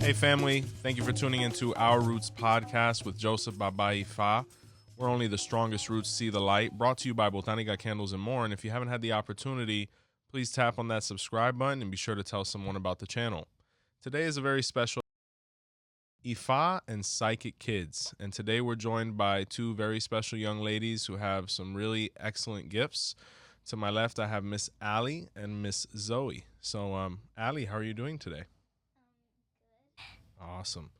Hey family, thank you for tuning into Our Roots podcast with 𝘃𝗶𝗱𝗲. We're only the strongest roots see the light, brought to you by 𝗏𝗏𝗏 Candles and more. And if you haven't had the opportunity, please tap on that subscribe button and be sure to tell someone about the channel. Today is a very special 𝗃𝗏 and Psychic Kids. And today we're joined by two very special young ladies who have some really excellent gifts. To my left, I have Miss Allie and Miss Zoey. So, Allie, how are you doing today? Awesome.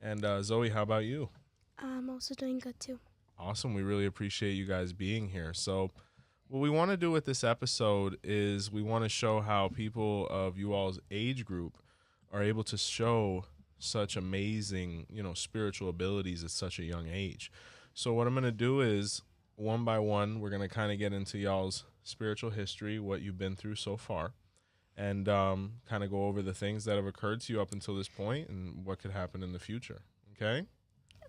And Zoey, how about you? I'm also doing good too. Awesome. We really appreciate you guys being here. So what we want to do with this episode is we want to show how people of you all's age group are able to show such amazing, spiritual abilities at such a young age. So what I'm going to do is one by one, we're going to kind of get into y'all's spiritual history, what you've been through so far, and kind of go over the things that have occurred to you up until this point and what could happen in the future. Okay?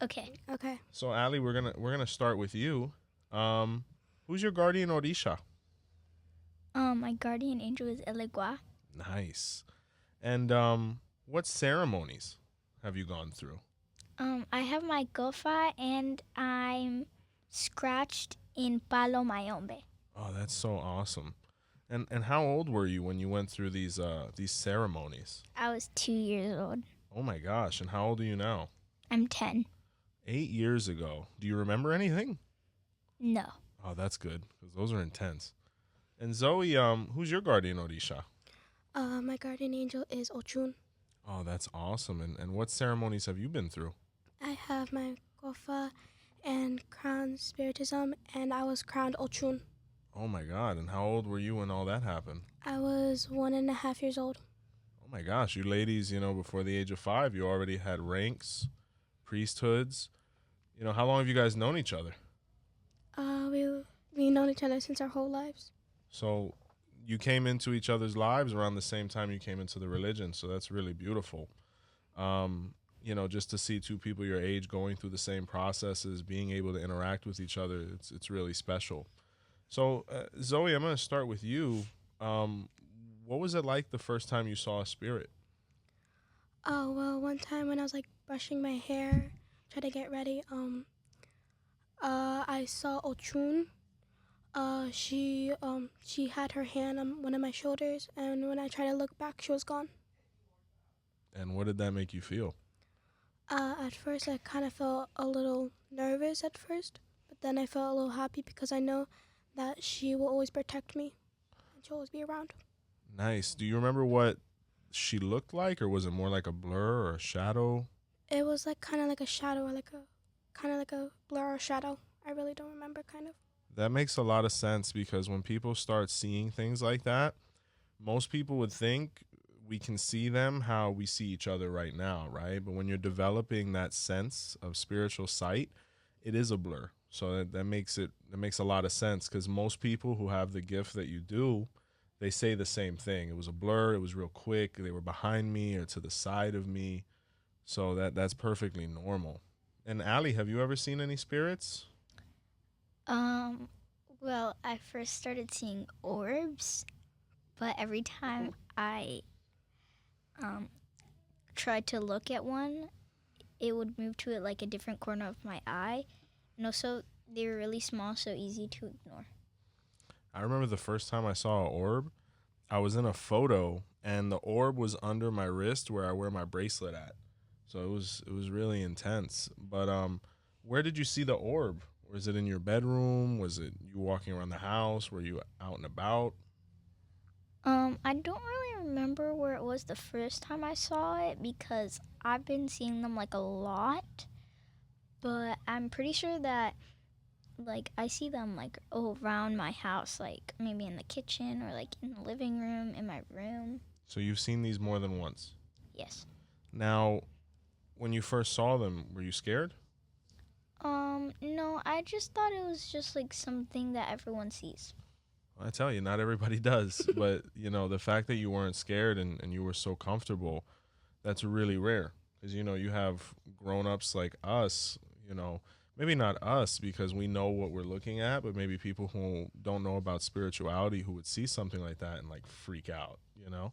Okay. So, Allie, we're gonna start with you. Who's your guardian Orisha? My guardian angel is Elegba. Nice. And what ceremonies have you gone through? I have my 𝗃𝗶𝗱𝗏 and I'm scratched in 𝗃𝗶𝗱𝗏𝗏. Oh, that's so awesome. And how old were you when you went through these ceremonies? I was 2 years old. Oh my gosh! And how old are you now? I'm 10. 8 years ago. Do you remember anything? No. Oh, that's good, because those are intense. And Zoey, who's your guardian Orisha? My guardian angel is Oshun. Oh, that's awesome. And what ceremonies have you been through? I have my 𝗃𝗏𝗏 and crown spiritism, and I was crowned Oshun. Oh my God. And how old were you when all that happened? I was 1.5 years old. Oh my gosh. You ladies, before the age of 5, you already had ranks, priesthoods. How long have you guys known each other? We've known each other since our whole lives. So you came into each other's lives around the same time you came into the religion. So that's really beautiful. Just to see two people your age going through the same processes, being able to interact with each other, it's really special. So, Zoey, I'm going to start with you. What was it like the first time you saw a spirit? Oh, well, one time when I was brushing my hair, trying to get ready, I saw Oshun. She had her hand on one of my shoulders, and when I tried to look back, she was gone. And what did that make you feel? At first, I kind of felt a little nervous at first, but then I felt a little happy because I know that she will always protect me and she'll always be around. Nice. Do you remember what she looked like, or was it more like a blur or a shadow? It was kind of like a shadow, or kind of like a blur or shadow. I really don't remember, kind of. That makes a lot of sense, because when people start seeing things like that, most people would think we can see them how we see each other right now, right? But when you're developing that sense of spiritual sight, it is a blur. So that makes a lot of sense, because most people who have the gift that you do, they say the same thing. It was a blur. It was real quick. They were behind me or to the side of me. So that's perfectly normal. And Allie, have you ever seen any spirits? Well, I first started seeing orbs, but every time I tried to look at one, it would move to a different corner of my eye. And also, they were really small, so easy to ignore. I remember the first time I saw an orb, I was in a photo, and the orb was under my wrist where I wear my bracelet at. So it was really intense. But where did you see the orb? Was it in your bedroom? Was it you walking around the house? Were you out and about? I don't really remember where it was the first time I saw it, because I've been seeing them a lot. But I'm pretty sure that I see them around my house, maybe in the kitchen or in the living room, in my room. So you've seen these more than once? Yes. Now, when you first saw them, were you scared? No, I just thought it was just something that everyone sees. I tell you, not everybody does. But, the fact that you weren't scared and you were so comfortable, that's really rare. Because, you have grown-ups like us, maybe not us because we know what we're looking at, but maybe people who don't know about spirituality who would see something like that and freak out, Yeah.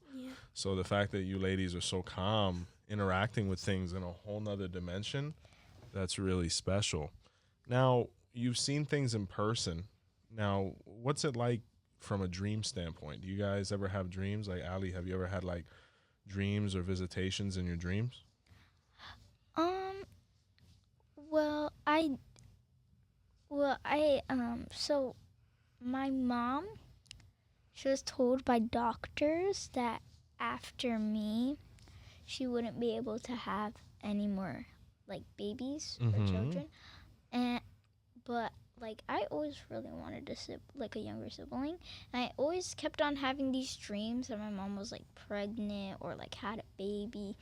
So the fact that you ladies are so calm interacting with things in a whole nother dimension. That's really special. Now, you've seen things in person. Now, what's it like from a dream standpoint? Do you guys ever have dreams? Like, Ali, have you ever had like dreams or visitations in your dreams? Well, so my mom, she was told by doctors that after me, she wouldn't be able to have any more like babies or children. But like I always really wanted a younger sibling, and I always kept on having these dreams that my mom was like pregnant or like had a baby,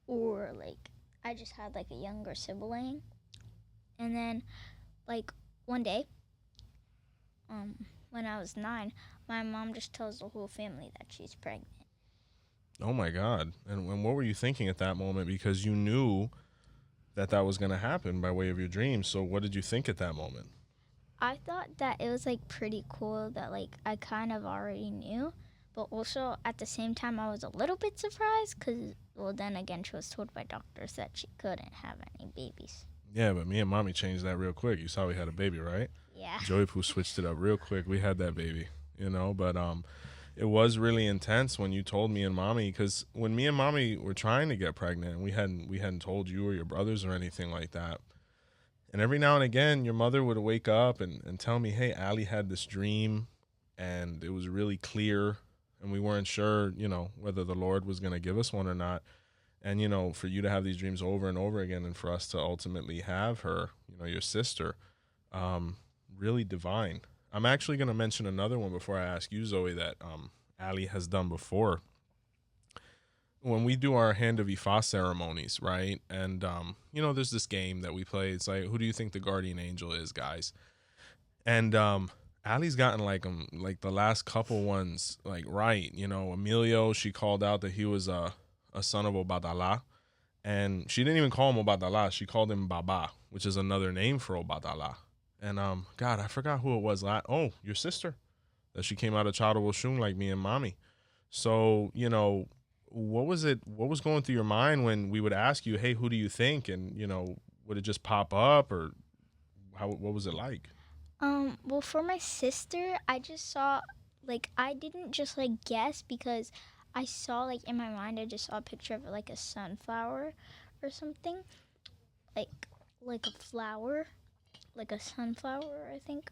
or like I just had like a younger sibling. And then like one day, when I was 9, my mom just tells the whole family that she's pregnant. Oh my God. And what were you thinking at that moment? Because you knew that was going to happen by way of your dreams. So what did you think at that moment? I thought that it was like pretty cool that like I kind of already knew, but also at the same time I was a little bit surprised because, well, then again, she was told by doctors that she couldn't have any babies. Yeah, but me and Mommy changed that real quick. You saw we had a baby, right? Yeah. 𝗀𝗶𝗱𝗲 switched it up real quick. We had that baby, but it was really intense when you told me and Mommy, because when me and Mommy were trying to get pregnant, we hadn't told you or your brothers or anything like that. And every now and again, your mother would wake up and tell me, hey, Ali had this dream, and it was really clear, and we weren't sure, whether the Lord was going to give us one or not. And, for you to have these dreams over and over again and for us to ultimately have her, your sister, really divine. I'm actually going to mention another one before I ask you, Zoey, that Ali has done before. When we do our hand of 𝗃𝗏 ceremonies, right? And, there's this game that we play. It's like, who do you think the guardian angel is, guys? And Ali's gotten like the last couple ones like right. Emilio, she called out that he was a son of 𝗿𝗏𝗍𝗲. And she didn't even call him 𝗿𝗏𝗍𝗲. She called him Baba, which is another name for 𝗿𝗏𝗍𝗲. And God, I forgot who it was. Oh, your sister, that she came out of 𝗀𝗏𝗿𝗄 Oshun like me and Mommy. So, what was going through your mind when we would ask you, hey, who do you think? And, would it just pop up, or what was it like? Well, for my sister, I just saw, like, I didn't just, like, guess, because I saw, like, in my mind, I just saw a picture of, like, a sunflower or something. Like a flower, like a sunflower, I think.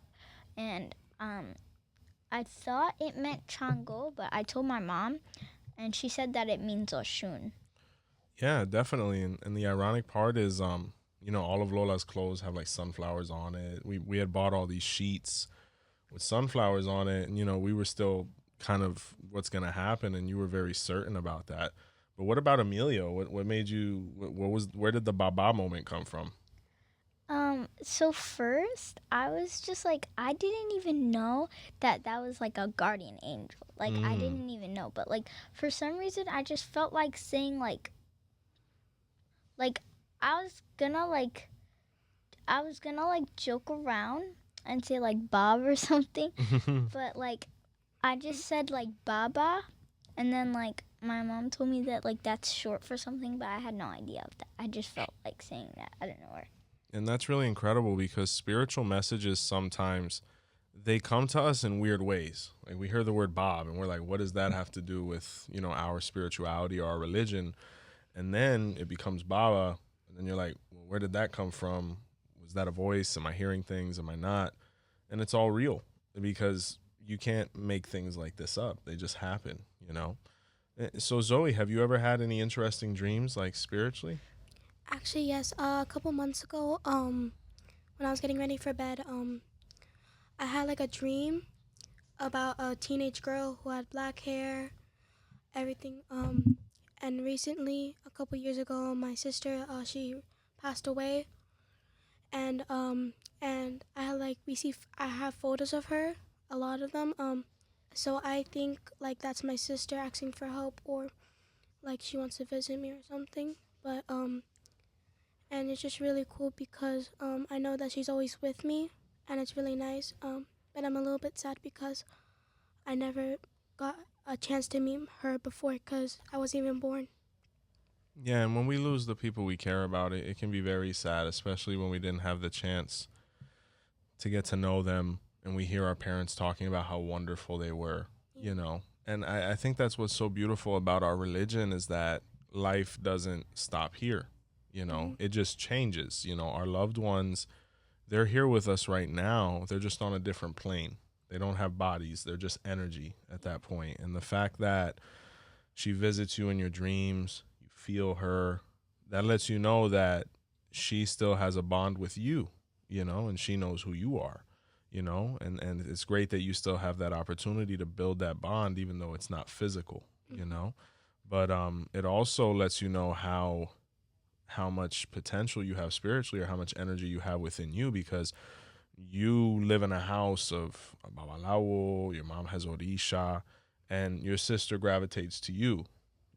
And, I thought it meant 𝗀𝗄, but I told my mom, and she said that it means Oshun. Yeah, definitely. And the ironic part is, all of Lola's clothes have like sunflowers on it. We had bought all these sheets with sunflowers on it, and we were still kind of what's gonna happen, and you were very certain about that. But what about Emilio? What made you? Where did the Baba moment come from? So first, I was just like, I didn't even know that was like a guardian angel. Like, I didn't even know. But like, for some reason, I just felt like saying like I was gonna joke around and say like Bob or something. But like, I just said like Baba, and then like my mom told me that like that's short for something, but I had no idea of that. I just felt like saying that. I don't know where. And that's really incredible, because spiritual messages sometimes they come to us in weird ways. Like, we hear the word Bob and we're like, what does that have to do with, our spirituality or our religion? And then it becomes Baba, and then you're like, well, where did that come from? Was that a voice? Am I hearing things? Am I not? And it's all real, because you can't make things like this up. They just happen, So Zoey, have you ever had any interesting dreams, like spiritually? Actually, yes. A couple months ago, when I was getting ready for bed, I had like a dream about a teenage girl who had black hair, everything. And recently, a couple years ago, my sister, she passed away, and I had I have photos of her, a lot of them. So I think like that's my sister asking for help, or like she wants to visit me or something. But and it's just really cool because I know that she's always with me, and it's really nice. But I'm a little bit sad because I never got a chance to meet her before, because I wasn't even born. Yeah, and when we lose the people we care about, it can be very sad, especially when we didn't have the chance to get to know them and we hear our parents talking about how wonderful they were, you know. And I think that's what's so beautiful about our religion is that life doesn't stop here, you know. It just changes, you know. Our loved ones, they're here with us right now. They're just on a different plane. They don't have bodies. They're just energy at that point. And the fact that she visits you in your dreams, you feel her, that lets you know that she still has a bond with you, you know, and she knows who you are, you know, and it's great that you still have that opportunity to build that bond, even though it's not physical, you know. But it also lets you know how much potential you have spiritually or how much energy you have within you, because you live in a house of 𝗵𝗸𝗶𝗍, your mom has 𝘃𝗶𝗱𝗲, and your sister gravitates to you,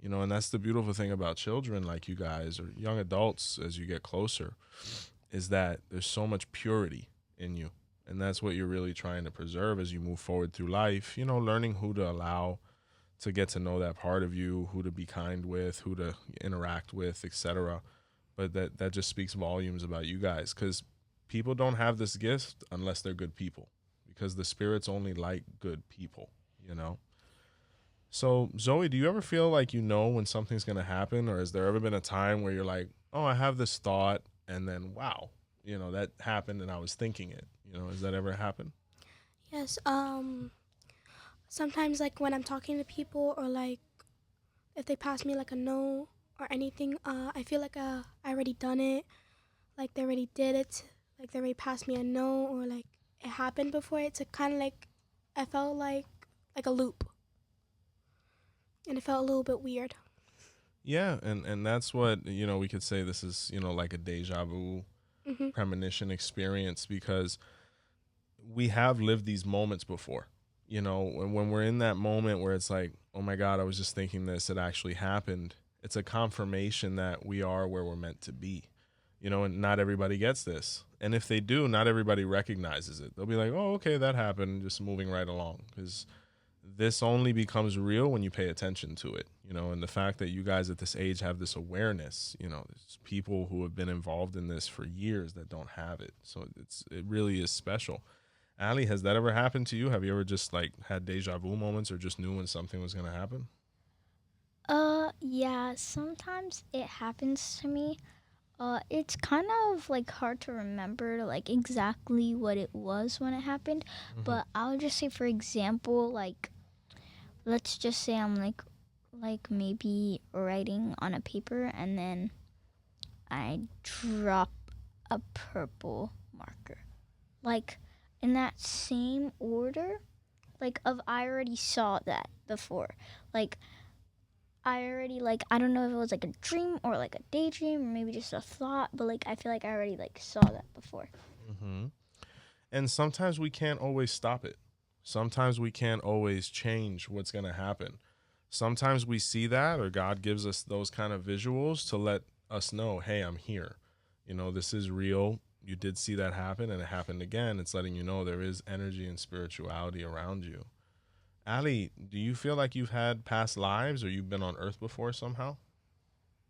you know. And that's the beautiful thing about children like you guys, or young adults as you get closer, is that there's so much purity in you. And that's what you're really trying to preserve as you move forward through life, you know, learning who to allow to get to know that part of you, who to be kind with, who to interact with, etc. But that just speaks volumes about you guys, because people don't have this gift unless they're good people, because the spirits only like good people, you know. So Zoey, do you ever feel like you know when something's going to happen, or has there ever been a time where you're like, oh, I have this thought, and then wow, you know, that happened and I was thinking it, you know? Has that ever happened? Yes. Sometimes like when I'm talking to people, or like if they pass me like a note or anything, I feel like I already done it, like they already did it, like they already passed me a note, or like it happened before. It's a kind of like, I felt like a loop, and it felt a little bit weird. Yeah, and that's what, you know, we could say this is, you know, like a deja vu premonition experience, because we have lived these moments before, you know. When we're in that moment where it's like, oh my God, I was just thinking this, it actually happened. It's a confirmation that we are where we're meant to be, you know. And not everybody gets this, and if they do, not everybody recognizes it. They'll be like, oh, okay, that happened, just moving right along, because this only becomes real when you pay attention to it, you know. And the fact that you guys at this age have this awareness, you know, there's people who have been involved in this for years that don't have it. So it really is special. Ali, has that ever happened to you? Have you ever just like had deja vu moments, or just knew when something was going to happen? Yeah, sometimes it happens to me. It's kind of like hard to remember like exactly what it was when it happened, but I'll just say, for example, like let's just say I'm like maybe writing on a paper, and then I drop a purple marker, like in that same order, like of I already saw that before, like I already, like, I don't know if it was like a dream or like a daydream or maybe just a thought, but like I feel like I already like saw that before. And sometimes we can't always stop it. Sometimes we can't always change what's going to happen. Sometimes we see that, or God gives us those kind of visuals to let us know, hey, I'm here. You know, this is real. You did see that happen, and it happened again. It's letting you know there is energy and spirituality around you. Ali, do you feel like you've had past lives, or you've been on Earth before somehow?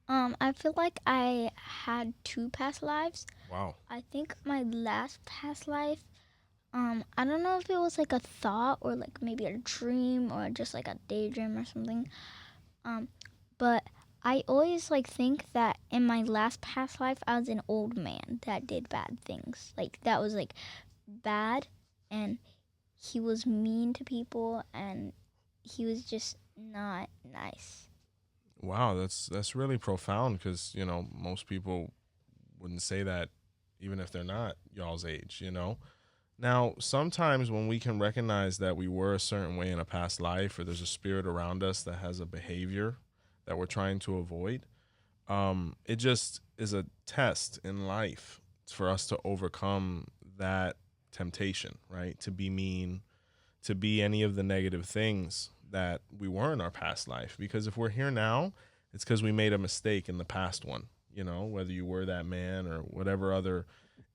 I feel like I had 2 past lives. Wow. I think my last past life, I don't know if it was like a thought or like maybe a dream or just like a daydream or something. But I always like think that in my last past life I was an old man that did bad things. Like that was like bad, and he was mean to people, and he was just not nice. Wow, that's really profound, because, you know, most people wouldn't say that even if they're not y'all's age, you know. Now, sometimes when we can recognize that we were a certain way in a past life, or there's a spirit around us that has a behavior that we're trying to avoid, it just is a test in life for us to overcome that temptation, right? To be mean, to be any of the negative things that we were in our past life. Because if we're here now, it's because we made a mistake in the past one, you know, whether you were that man or whatever other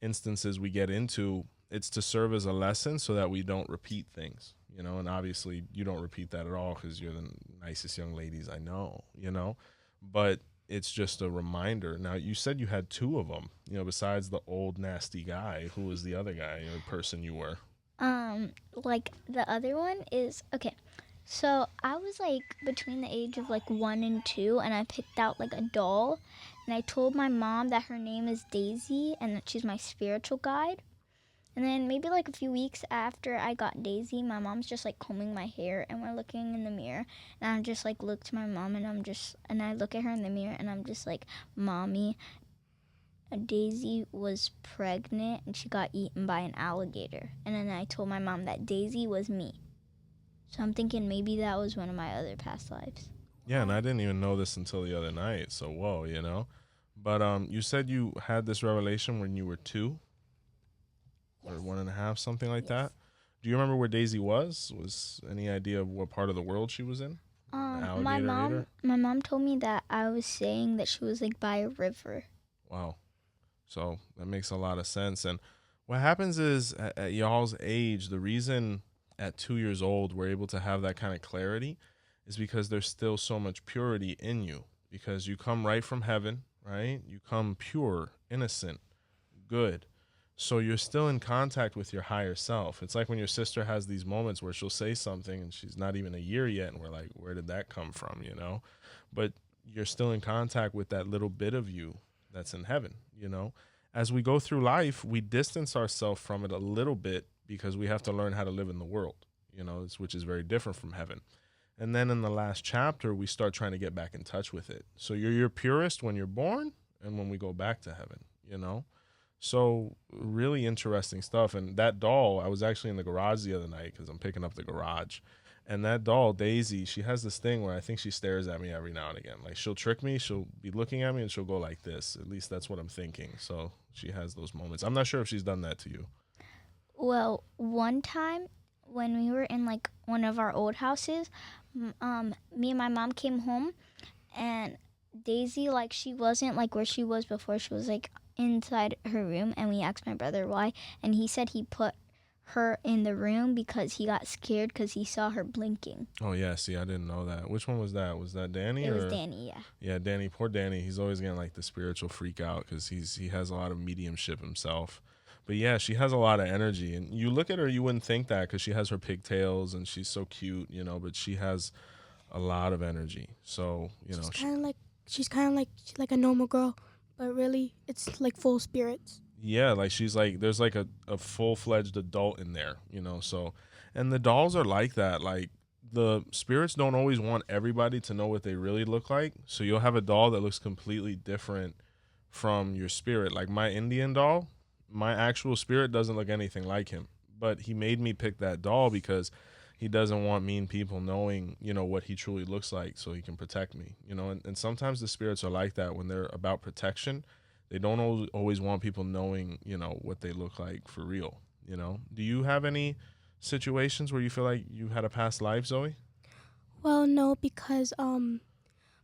instances we get into. It's to serve as a lesson so that we don't repeat things, you know. And obviously you don't repeat that at all, because you're the nicest young ladies I know, you know. But it's just a reminder. Now, you said you had two of them, besides the old nasty guy. Who was the other guy, the person you were? Like the other one is, okay, so I was like between the age of like 1 and 2, and I picked out like a doll, and I told my mom that her name is Daisy and that she's my spiritual guide. And then maybe like a few weeks after I got Daisy, my mom's just like combing my hair, and we're looking in the mirror, and I just like look to my mom, and I look at her in the mirror, and I'm just like, Mommy, Daisy was pregnant and she got eaten by an alligator. And then I told my mom that Daisy was me. So I'm thinking maybe that was one of my other past lives. Yeah, and I didn't even know this until the other night. So whoa. But you said you had this revelation when you were 2. Or 1.5, something like that. Do you remember where Daisy was? Was any idea of what part of the world she was in? My mom told me that I was saying that she was like by a river. Wow. So that makes a lot of sense. And what happens is at y'all's age, the reason at 2 years old we're able to have that kind of clarity is because there's still so much purity in you, because you come right from heaven, right? You come pure, innocent, good. So you're still in contact with your higher self. It's like when your sister has these moments where she'll say something and she's not even a year yet, and we're like, where did that come from, But you're still in contact with that little bit of you that's in heaven, As we go through life, we distance ourselves from it a little bit because we have to learn how to live in the world, which is very different from heaven. And then in the last chapter, we start trying to get back in touch with it. So you're your purest when you're born and when we go back to heaven, So really interesting stuff. And that doll, I was actually in the garage the other night because I'm picking up the garage. And that doll, Daisy, she has this thing where I think she stares at me every now and again. Like, she'll trick me. She'll be looking at me and she'll go like this. At least that's what I'm thinking. So she has those moments. I'm not sure if she's done that to you. Well, one time when we were in like one of our old houses, me and my mom came home, and Daisy, like, she wasn't like where she was before. She was like inside her room, and we asked my brother why, and he said he put her in the room because he got scared because he saw her blinking. Oh yeah, see, I didn't know that. Which one was that? Was that Danny? It was Danny, yeah. Yeah, Danny, poor Danny. He's always getting like the spiritual freak out because he has a lot of mediumship himself. But yeah, she has a lot of energy, and you look at her, you wouldn't think that because she has her pigtails and she's so cute, but she has a lot of energy. So she's kind of like a normal girl, but really it's like full spirits. Yeah, like she's like, there's like a full-fledged adult in there, so, and the dolls are like that. Like, the spirits don't always want everybody to know what they really look like, so you'll have a doll that looks completely different from your spirit. Like my Indian doll, my actual spirit doesn't look anything like him, but he made me pick that doll because he doesn't want mean people knowing, what he truly looks like, so he can protect me, and sometimes the spirits are like that when they're about protection. They don't always want people knowing, what they look like for real, Do you have any situations where you feel like you had a past life, Zoey? Well, no, because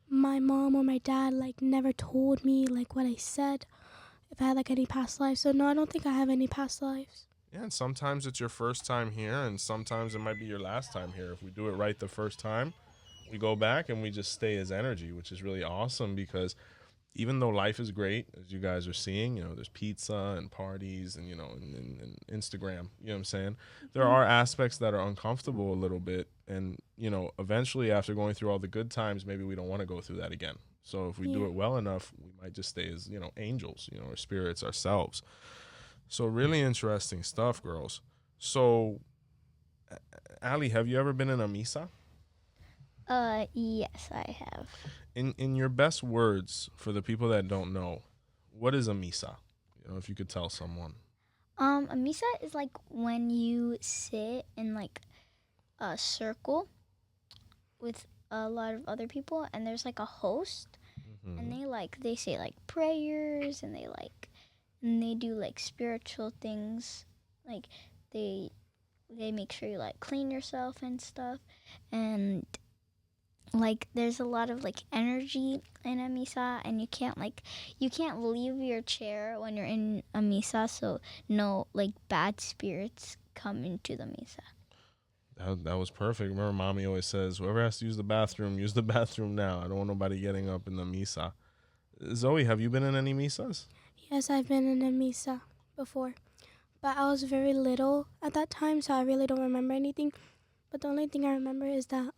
my mom or my dad like never told me like what I said, if I had like any past lives. So no, I don't think I have any past lives. Yeah, and sometimes it's your first time here, and sometimes it might be your last time here. If we do it right the first time, we go back and we just stay as energy, which is really awesome because even though life is great, as you guys are seeing, there's pizza and parties and, and Instagram, you know what I'm saying? There are aspects that are uncomfortable a little bit. And, eventually after going through all the good times, maybe we don't want to go through that again. So if we do it well enough, we might just stay as, angels, or spirits ourselves. So really interesting stuff, girls. So, Ali, have you ever been in a misa? Yes, I have. In your best words for the people that don't know, what is a misa? If you could tell someone. A misa is like when you sit in like a circle with a lot of other people, and there's like a host, and they say like prayers, and they do like spiritual things, like they make sure you like clean yourself and stuff, and like there's a lot of like energy in a misa, and you can't leave your chair when you're in a misa, so no like bad spirits come into the misa. That was perfect. Remember, Mommy always says, whoever has to use the bathroom now. I don't want nobody getting up in the misa. Zoey, have you been in any misas? Yes, I've been in a misa before, but I was very little at that time, so I really don't remember anything. But the only thing I remember is that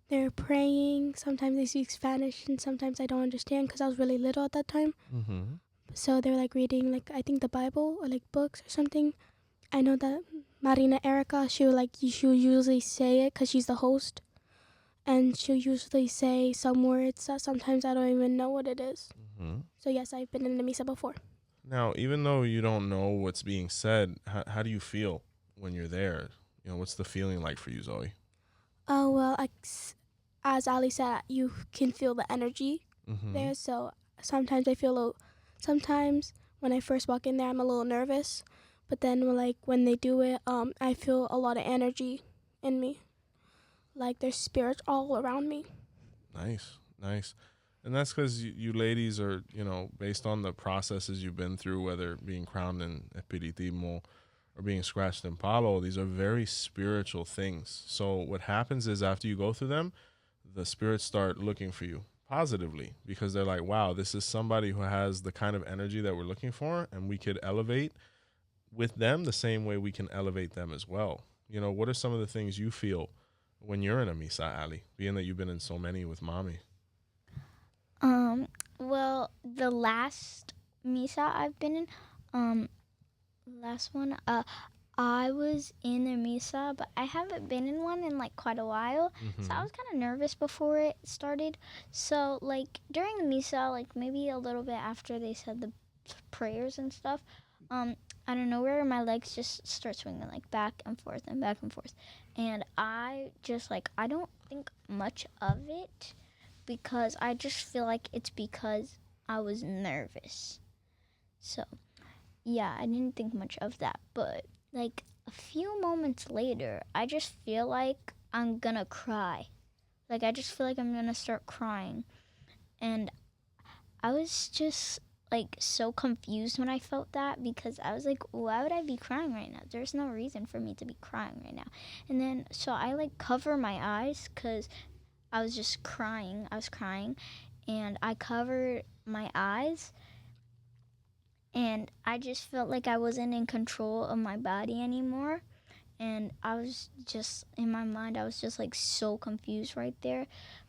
they're praying. Sometimes they speak Spanish, and sometimes I don't understand because I was really little at that time. Mm-hmm. So they're like reading, like, I think the Bible or like books or something. I know that Marina Erica, she'll usually say it because she's the host, and she'll usually say some words that sometimes I don't even know what it is. Mm-hmm. So yes, I've been in the misa before. Now, even though you don't know what's being said, how do you feel when you're there? You know, what's the feeling like for you, Zoey? Oh well, as Ali said, you can feel the energy Mm-hmm. there. So sometimes I feel a little. Sometimes when I first walk in there, I'm a little nervous, but then when they do it, I feel a lot of energy in me, like there's spirits all around me. Nice, nice. And that's because you ladies are, you know, based on the processes you've been through, whether being crowned in 𝗶𝗶𝗍𝗲 or being scratched in 𝗃𝗏, these are very spiritual things. So what happens is after you go through them, the spirits start looking for you positively because they're like, wow, this is somebody who has the kind of energy that we're looking for, and we could elevate with them the same way we can elevate them as well. You know, what are some of the things you feel when you're in a misa, Ali, being that you've been in so many with mommy? Well, the last misa I've been in, last one, I was in a misa, but I haven't been in one in like quite a while. Mm-hmm. So I was kind of nervous before it started. So like during the misa, like maybe a little bit after they said the prayers and stuff, out of nowhere my legs just start swinging like back and forth and back and forth, and I just like I don't think much of it because I just feel like it's because I was nervous. So yeah, I didn't think much of that, but like a few moments later, I just feel like I'm gonna cry. Like I just feel like I'm gonna start crying. And I was just like so confused when I felt that because I was like, why would I be crying right now? There's no reason for me to be crying right now. And then so I like cover my eyes because I was just crying. I was crying and I covered my eyes. And I just felt like I wasn't in control of my body anymore. And I was just, in my mind, I was just like so confused right there.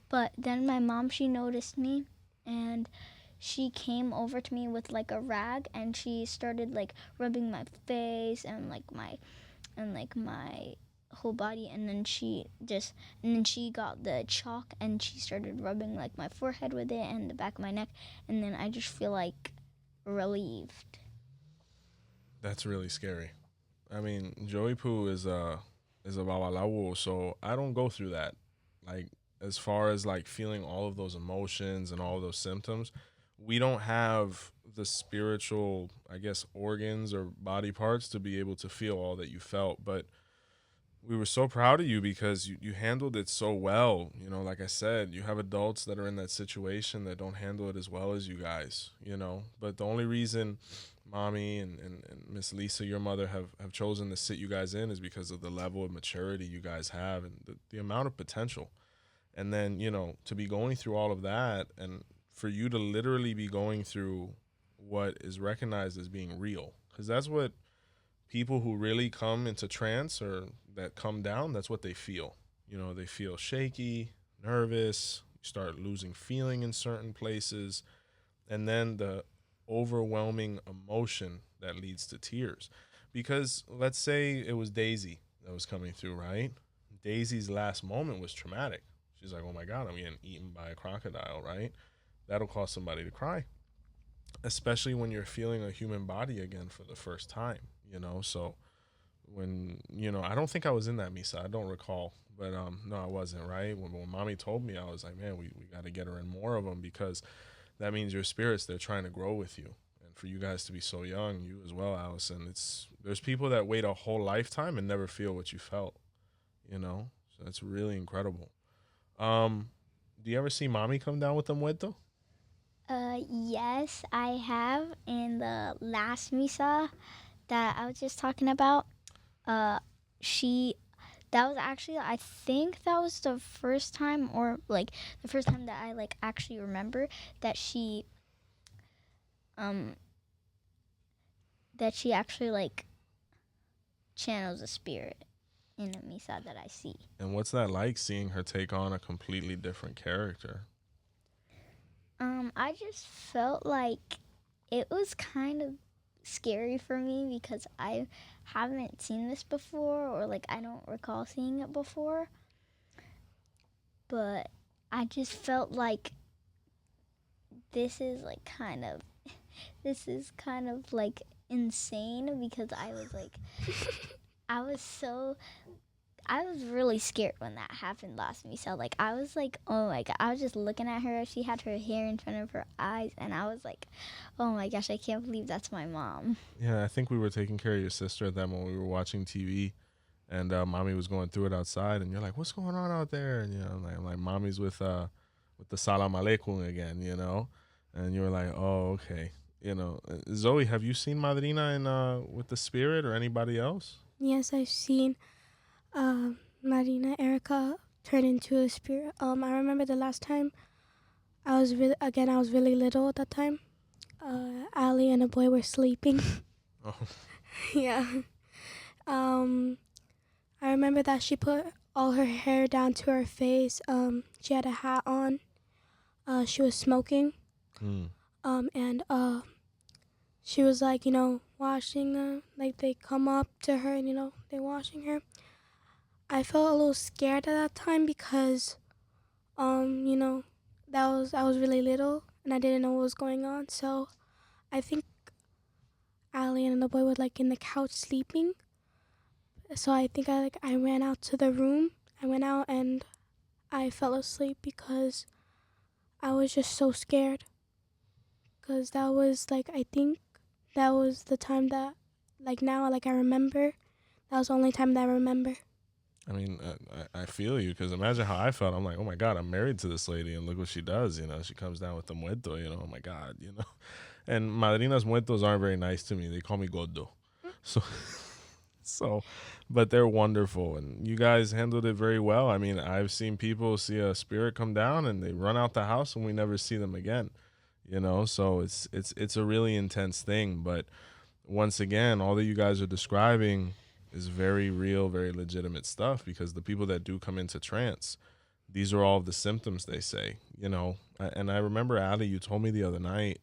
But then my mom, she noticed me and she came over to me with like a rag and she started like rubbing my face and like my whole body, and then she got the chalk and she started rubbing like my forehead with it and the back of my neck, and then I just feel like relieved. That's really scary. I mean, 𝗃𝗶𝗱𝗏 is a 𝗹𝗶𝗸𝗏, so I don't go through that. Like as far as like feeling all of those emotions and all of those symptoms, we don't have the spiritual, I guess, organs or body parts to be able to feel all that you felt. But we were so proud of you because you handled it so well. You know, like I said, you have adults that are in that situation that don't handle it as well as you guys, you know. But the only reason mommy and Miss Lisa, your mother, have chosen to sit you guys in is because of the level of maturity you guys have and the amount of potential. And then, you know, to be going through all of that and for you to literally be going through what is recognized as being real, because that's what people who really come into trance or that come down, that's what they feel. You know, they feel shaky, nervous, you start losing feeling in certain places, and then the overwhelming emotion that leads to tears. Because let's say it was Daisy that was coming through, right? Daisy's last moment was traumatic. She's like, oh my God, I'm getting eaten by a crocodile, right? That'll cause somebody to cry, especially when you're feeling a human body again for the first time, you know? So when, you know, I don't think I was in that misa. I don't recall, but no, I wasn't, right? When mommy told me, I was like, man, we got to get her in more of them because that means your spirits, they're trying to grow with you. And for you guys to be so young, you as well, Allison, there's people that wait a whole lifetime and never feel what you felt, you know? So that's really incredible. Do you ever see mommy come down with the muerto? Yes, I have. In the last misa that I was just talking about, she that was actually, I think that was the first time, or like the first time that I like actually remember that she actually like channels a spirit in a Misa that I see. And what's that like, seeing her take on a completely different character? I just felt like it was kind of scary for me because I haven't seen this before, or like I don't recall seeing it before. But I just felt like this is kind of like insane, because I was like I was really scared when that happened last Misa. Like, I was like, oh my god. I was just looking at her. She had her hair in front of her eyes, and I was like, oh my gosh, I can't believe that's my mom. Yeah, I think we were taking care of your sister at that moment. We were watching TV, and mommy was going through it outside, and you're like, what's going on out there? And, you know, I'm like mommy's with the salam aleikum again, you know? And you were like, oh, okay. You know, Zoey, have you seen Madrina in with the spirit or anybody else? Yes, I've seen Marina Erica turn into a spirit. I remember the last time I was really little at that time. Ali and a boy were sleeping. Oh. Yeah. I remember that she put all her hair down to her face. She had a hat on. She was smoking. And she was like, you know, washing them. Like, they come up to her and, you know, they're washing her. I felt a little scared at that time because, you know, I was really little and I didn't know what was going on. So I think Ali and the boy were like in the couch sleeping. So I think I ran out to the room. I went out and I fell asleep because I was just so scared. Because that was like, I think that was the time that, like now, like I remember, that was the only time that I remember. I mean, I feel you, because imagine how I felt. I'm like, oh my God, I'm married to this lady, and look what she does. You know, she comes down with the muerto, you know, oh my God, you know. And madrinas muertos aren't very nice to me. They call me gordo. So, but they're wonderful, and you guys handled it very well. I mean, I've seen people see a spirit come down and they run out the house and we never see them again, you know. So it's a really intense thing. But once again, all that you guys are describing is very real, very legitimate stuff, because the people that do come into trance, these are all of the symptoms they say, you know. And I remember, Ali, you told me the other night,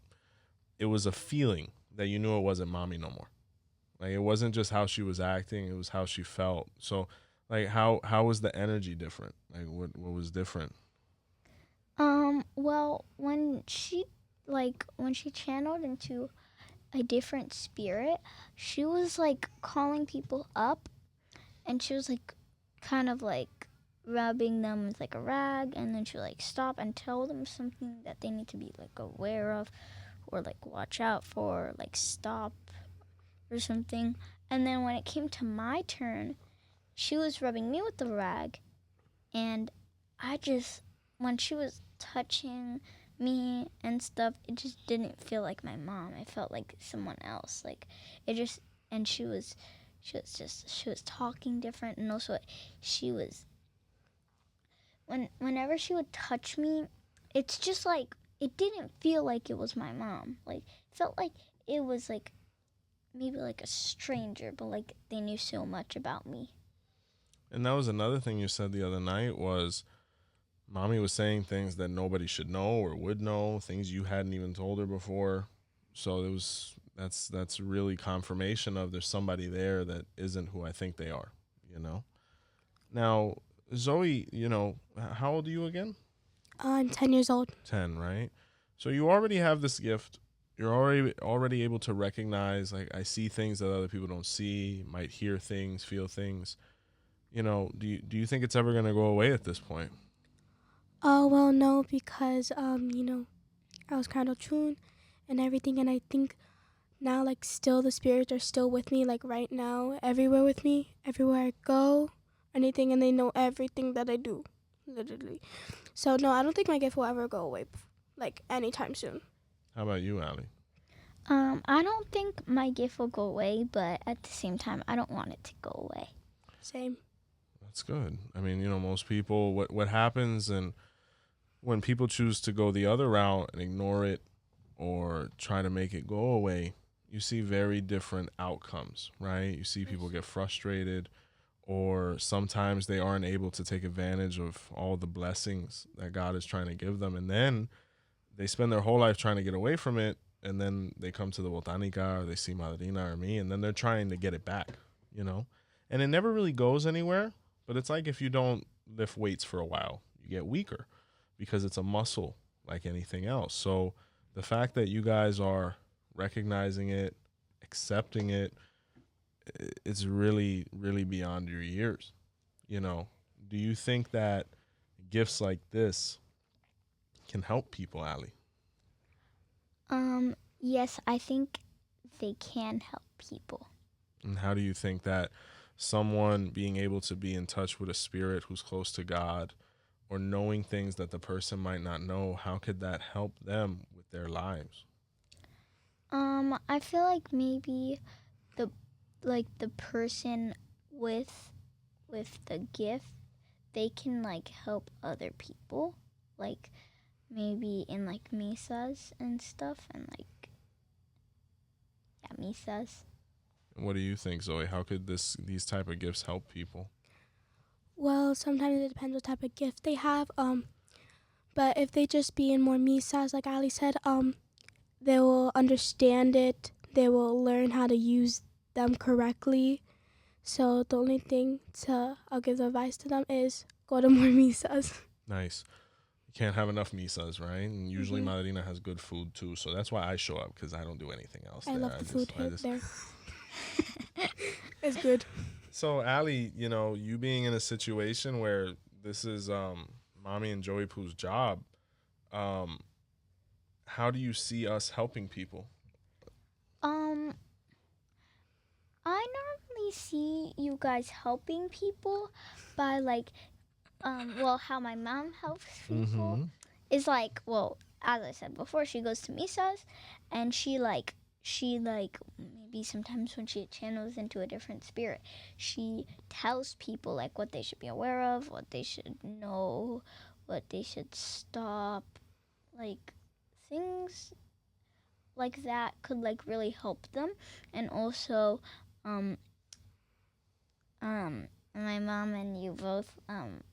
it was a feeling that you knew it wasn't mommy no more. Like, it wasn't just how she was acting, it was how she felt. So, like, how was the energy different? Like, what was different? Well, when she channeled into a different spirit, she was like calling people up, and she was like kind of like rubbing them with like a rag, and then she would like stop and tell them something that they need to be like aware of, or like watch out for, like stop or something. And then when it came to my turn, she was rubbing me with the rag, and when she was touching me and stuff, it just didn't feel like my mom. It felt like someone else. Like, it just, and she was talking different, and also whenever she would touch me, it's just like, it didn't feel like it was my mom. Like, it felt like it was like maybe like a stranger, but like they knew so much about me. And that was another thing you said the other night, was mommy was saying things that nobody should know or would know, things you hadn't even told her before. So that's really confirmation of there's somebody there that isn't who I think they are, you know. Now, Zoey, you know, how old are you again? I'm 10 years old. 10, right? So you already have this gift. You're already able to recognize, like, I see things that other people don't see, might hear things, feel things. You know, do you think it's ever going to go away at this point? Oh, well, no, because, you know, I was crowned Oshun and everything, and I think now, like, still the spirits are still with me, like, right now, everywhere with me, everywhere I go, anything, and they know everything that I do, literally. So, no, I don't think my gift will ever go away, like, anytime soon. How about you, Ali? I don't think my gift will go away, but at the same time, I don't want it to go away. Same. That's good. I mean, most people, what happens, and when people choose to go the other route and ignore it or try to make it go away, you see very different outcomes, right? You see people get frustrated, or sometimes they aren't able to take advantage of all the blessings that God is trying to give them. And then they spend their whole life trying to get away from it. And then they come to the botanica, or they see Madrina or me, and then they're trying to get it back, And it never really goes anywhere. But it's like if you don't lift weights for a while, you get weaker because it's a muscle like anything else. So the fact that you guys are recognizing it, accepting it, it's really, really beyond your years. Do you think that gifts like this can help people, Ali? Yes, I think they can help people. And how do you think that someone being able to be in touch with a spirit who's close to God, or knowing things that the person might not know, how could that help them with their lives? I feel like maybe the person with the gift, they can like help other people, like maybe in like misas and stuff, and like misas. What do you think, Zoey? How could these type of gifts help people? Well, sometimes it depends what type of gift they have. But if they just be in more misas, like Ali said, they will understand it. They will learn how to use them correctly. So the only thing I'll give the advice to them is go to more misas. Nice. You can't have enough misas, right? And usually Madrina has good food too. So that's why I show up, because I don't do anything else. I love the food there. It's good. So, Ali, you being in a situation where this is Mommy and Joey Pooh's job, how do you see us helping people? I normally see you guys helping people by like, how my mom helps people is like, as I said before, she goes to misas, and she maybe sometimes when she channels into a different spirit, she tells people like what they should be aware of, what they should know, what they should stop, like things like that could like really help them. And also my mom and you both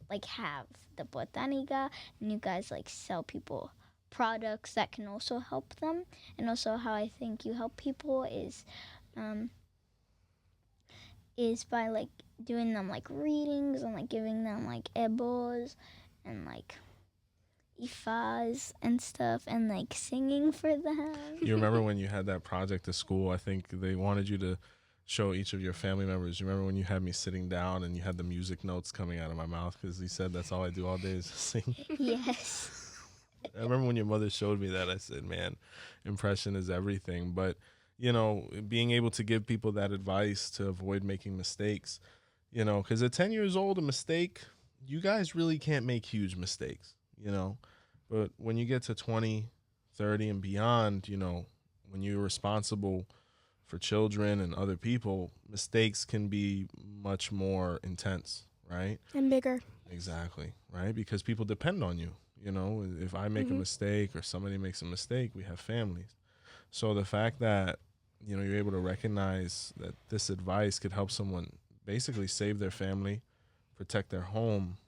like have the botanica, and you guys like sell people products that can also help them. And also how I think you help people is by like doing them like readings, and like giving them like 𝗵𝗶𝗍s and like ifas and stuff, and like singing for them. You remember when you had that project at school? I think they wanted you to show each of your family members. You remember when you had me sitting down and you had the music notes coming out of my mouth, because you said that's all I do all day is sing? Yes. I remember when your mother showed me that, I said, man, impression is everything. But, being able to give people that advice to avoid making mistakes, because at 10 years old, a mistake, you guys really can't make huge mistakes, But when you get to 20, 30 and beyond, when you're responsible for children and other people, mistakes can be much more intense, right? And bigger. Exactly, right? Because people depend on you. If I make a mistake or somebody makes a mistake, we have families. So the fact that, you're able to recognize that this advice could help someone basically save their family, protect their home,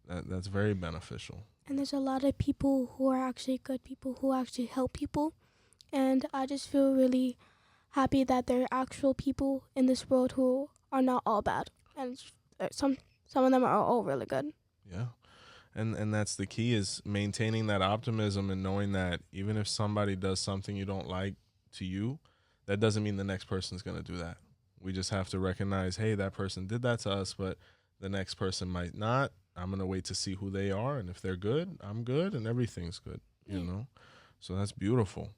that's very beneficial. And there's a lot of people who are actually good people who actually help people. And I just feel really happy that there are actual people in this world who are not all bad. And some of them are all really good. Yeah. And that's the key, is maintaining that optimism and knowing that even if somebody does something you don't like to you, that doesn't mean the next person's going to do that. We just have to recognize, hey, that person did that to us, but the next person might not. I'm going to wait to see who they are. And if they're good, I'm good, and everything's good, So that's beautiful.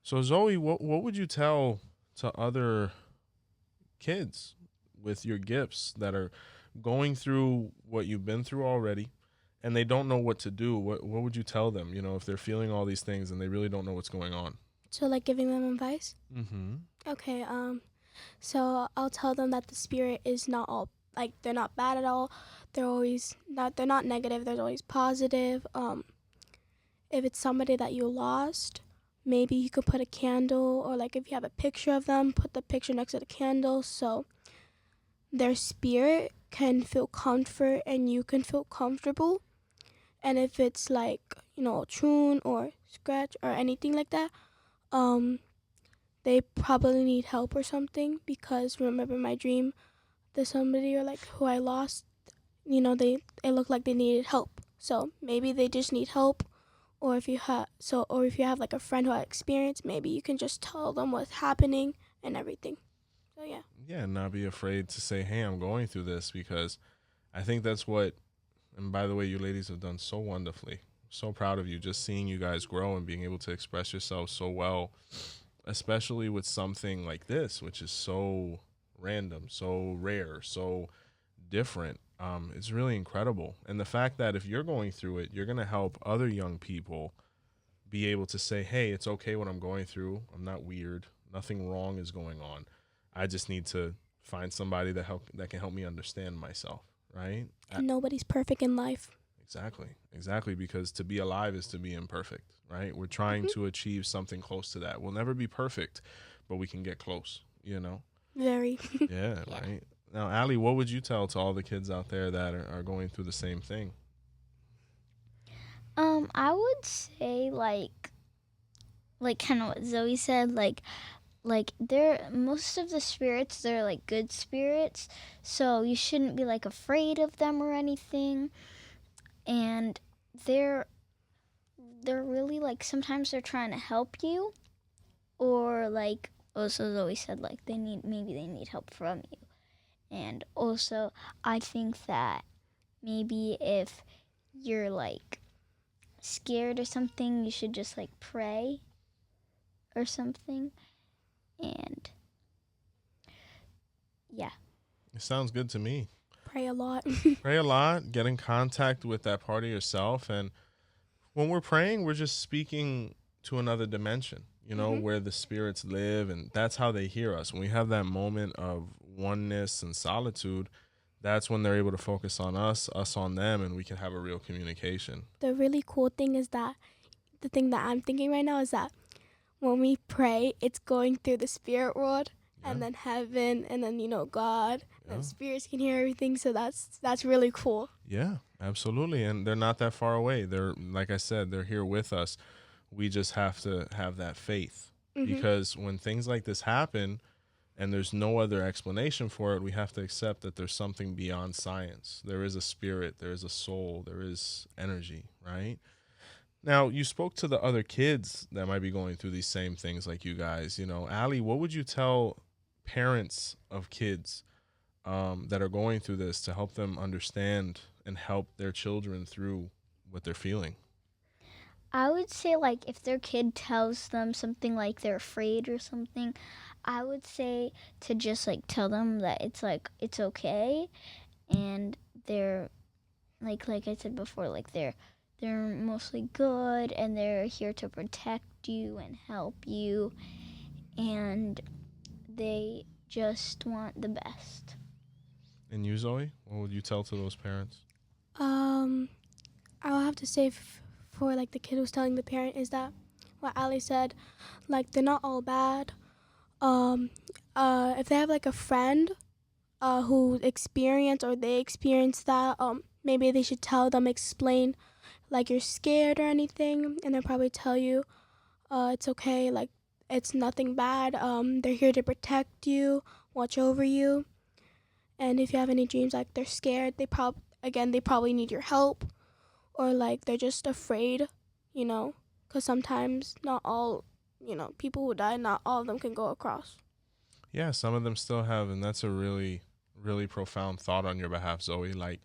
So Zoey, what would you tell to other kids with your gifts that are going through what you've been through already, and they don't know what to do? What would you tell them, if they're feeling all these things and they really don't know what's going on? So like giving them advice? Mm-hmm. Okay, so I'll tell them that the spirit is not all like they're not bad at all. They're not negative. They're always positive. If it's somebody that you lost, maybe you could put a candle, or like if you have a picture of them, put the picture next to the candle, so their spirit can feel comfort and you can feel comfortable. And if it's like, Oshun or scratch or anything like that, they probably need help or something, because remember my dream, there's somebody or like who I lost, it looked like they needed help. So maybe they just need help. Or if you have like a friend who had experience, maybe you can just tell them what's happening and everything. So yeah. Yeah, not be afraid to say, hey, I'm going through this, because I think that's what, and by the way, you ladies have done so wonderfully. So proud of you, just seeing you guys grow and being able to express yourselves so well, especially with something like this, which is so random, so rare, so different. It's really incredible. And the fact that if you're going through it, you're going to help other young people be able to say, hey, it's okay what I'm going through. I'm not weird. Nothing wrong is going on. I just need to find somebody that can help me understand myself, right? And nobody's perfect in life. Exactly, because to be alive is to be imperfect, right? We're trying to achieve something close to that. We'll never be perfect, but we can get close, Very. Yeah, right. Now, Allie, what would you tell to all the kids out there that are going through the same thing? I would say like kind of what Zoey said, like they're, most of the spirits, they're like good spirits, so you shouldn't be like afraid of them or anything. And they're really like, sometimes they're trying to help you, or like also Zoey said, like maybe they need help from you. And also I think that maybe if you're like scared or something, you should just like pray or something. And yeah. It sounds good to me. Pray a lot. Pray a lot, get in contact with that part of yourself. And when we're praying, we're just speaking to another dimension, where the spirits live, and that's how they hear us. When we have that moment of oneness and solitude, that's when they're able to focus on us on them, and we can have a real communication. The really cool thing is that, the thing that I'm thinking right now is that when we pray, it's going through the spirit world, and then heaven, and then, God, and spirits can hear everything. So that's really cool. Yeah, absolutely. And they're not that far away. They're, like I said, they're here with us. We just have to have that faith, because when things like this happen and there's no other explanation for it, we have to accept that there's something beyond science. There is a spirit, there is a soul, there is energy, right? Now, you spoke to the other kids that might be going through these same things like you guys. Allie, what would you tell parents of kids that are going through this to help them understand and help their children through what they're feeling? I would say, like, if their kid tells them something like they're afraid or something, I would say to just like tell them that it's okay, and they're like I said before, like they're mostly good, and they're here to protect you and help you, and they just want the best. And you, Zoey, what would you tell to those parents? I'll have to say for like the kid who's telling the parent is that what Ali said, like they're not all bad. If they have like a friend who experienced or they experienced that, maybe they should tell them, explain like you're scared or anything, and they'll probably tell you it's okay, like it's nothing bad. They're here to protect you, watch over you. And if you have any dreams like they're scared, they probably need your help, or like they're just afraid, because sometimes not all, people who die, not all of them can go across. Yeah, some of them still have, and that's a really, really profound thought on your behalf, Zoey. Like,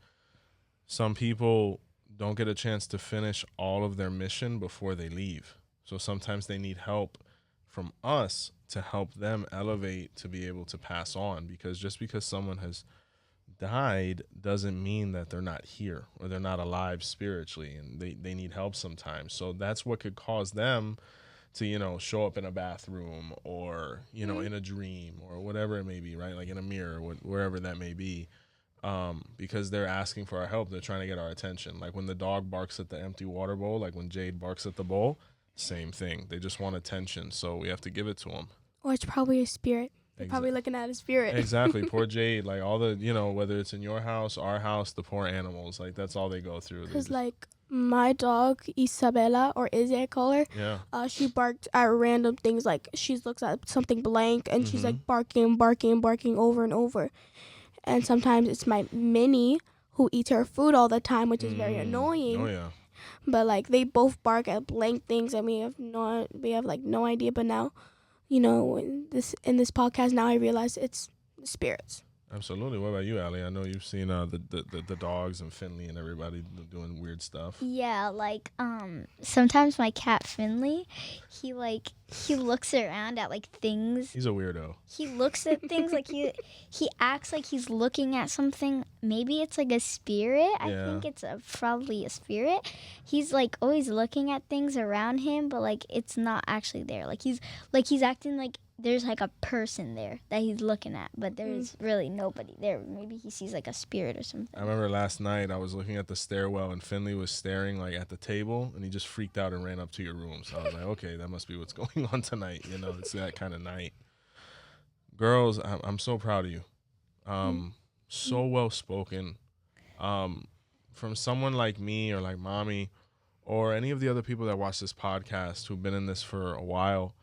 some people don't get a chance to finish all of their mission before they leave. So sometimes they need help from us to help them elevate to be able to pass on, because just because someone has died doesn't mean that they're not here or they're not alive spiritually, and they need help sometimes. So that's what could cause them to, show up in a bathroom or, in a dream or whatever it may be, right? Like in a mirror, wherever that may be. because they're asking for our help. They're trying to get our attention. Like when the dog barks at the empty water bowl, like when Jade barks at the bowl, same thing. They just want attention, so we have to give it to them. Or it's probably a spirit. They're probably looking at a spirit. Exactly. Poor Jade. Like all the, whether it's in your house, our house, the poor animals, like that's all they go through. Because like my dog, 𝗃𝗶𝗍𝗲, or Izzy, I call her. Yeah. She barked at random things. Like she looks at something blank and she's like barking over and over. And sometimes it's my Minnie who eats her food all the time, which is very annoying. Oh yeah. But like they both bark at blank things, and we have no idea. But now, in this podcast, now I realize it's the spirits. Absolutely. What about you, Allie? I know you've seen the dogs and Finley and everybody doing weird stuff. Yeah, like sometimes my cat Finley, he looks around at like things. He's a weirdo. He looks at things like he acts like he's looking at something. Maybe it's like a spirit. I think it's probably a spirit. He's like always looking at things around him, but like it's not actually there. Like he's acting like there's like a person there that he's looking at, but there's really nobody there. Maybe he sees like a spirit or something. I remember last night I was looking at the stairwell and Finley was staring like at the table and he just freaked out and ran up to your room. So I was like, okay, that must be what's going on tonight. It's that kind of night. Girls, I'm so proud of you. So well spoken. From someone like me or like Mommy or any of the other people that watch this podcast who've been in this for a while,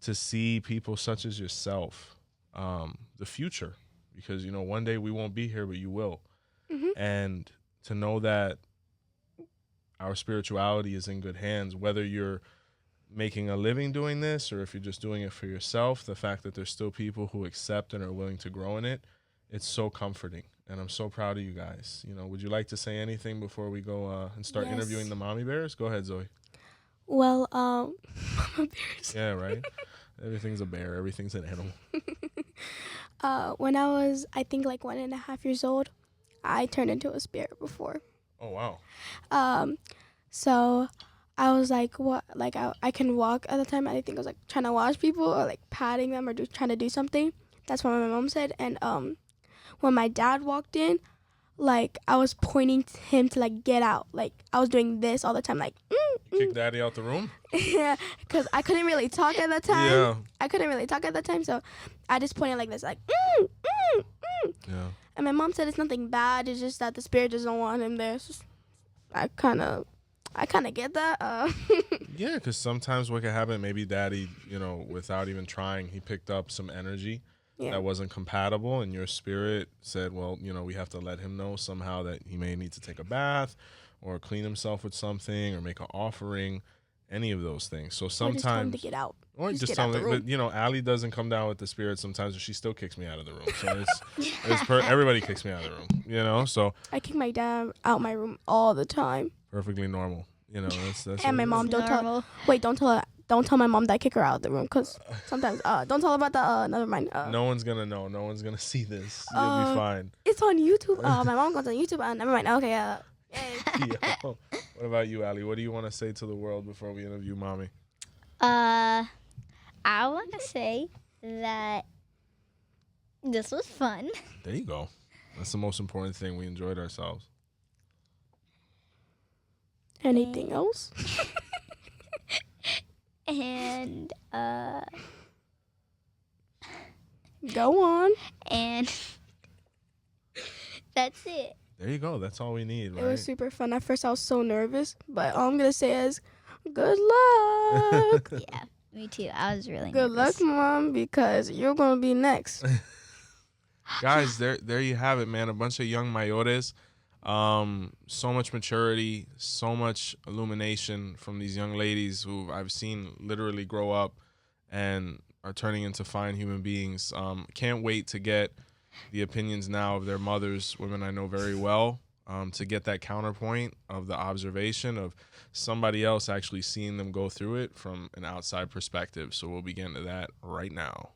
to see people such as yourself, the future, because, one day we won't be here, but you will. And to know that our spirituality is in good hands, whether you're making a living doing this or if you're just doing it for yourself, the fact that there's still people who accept and are willing to grow in it, it's so comforting. And I'm so proud of you guys. Would you like to say anything before we go and start interviewing the mommy bears? Go ahead, Zoey. Well, mama bears. Yeah, right? Everything's a bear. Everything's an animal. When I was, I think, like 1.5 years old, I turned into a spirit before. Oh, wow. So I was like, what? Like, I can walk at the time. I think I was like trying to wash people or like patting them or trying to do something. That's what my mom said. And when my dad walked in, like I was pointing to him to like get out. Like I was doing this all the time, like. Kick daddy out the room? Yeah, because I couldn't really talk at that time. Yeah. I couldn't really talk at that time, so I just pointed like this, like, Yeah. And my mom said it's nothing bad. It's just that the spirit doesn't want him there. So I kind of get that. Yeah, because sometimes what could happen, maybe daddy, without even trying, he picked up some energy that wasn't compatible, and your spirit said, well, we have to let him know somehow that he may need to take a bath or clean himself with something or make an offering, any of those things. So sometimes... Or just tell him to get out. Or just tell him, but, Allie doesn't come down with the spirit sometimes, but she still kicks me out of the room. So everybody kicks me out of the room, so... I kick my dad out my room all the time. Perfectly normal. That's and my mom, don't tell my mom that I kick her out of the room, because sometimes, don't tell her about that, never mind. No one's going to know. No one's going to see this. You'll be fine. It's on YouTube. My mom goes on YouTube. Never mind. Okay, Yo, what about you, Allie? What do you want to say to the world before we interview Mommy? I want to say that this was fun. There you go. That's the most important thing. We enjoyed ourselves. Anything else? And go on. And that's it. There you go. That's all we need, right? It was super fun. At first, I was so nervous, but all I'm going to say is, good luck. Yeah, me too. I was really good nervous. luck, Mom, because you're going to be next. Guys, there you have it, man. A bunch of young mayores. So much maturity, so much illumination from these young ladies who I've seen literally grow up and are turning into fine human beings. Can't wait to get the opinions now of their mothers, women I know very well, to get that counterpoint of the observation of somebody else actually seeing them go through it from an outside perspective. So we'll begin to that right now.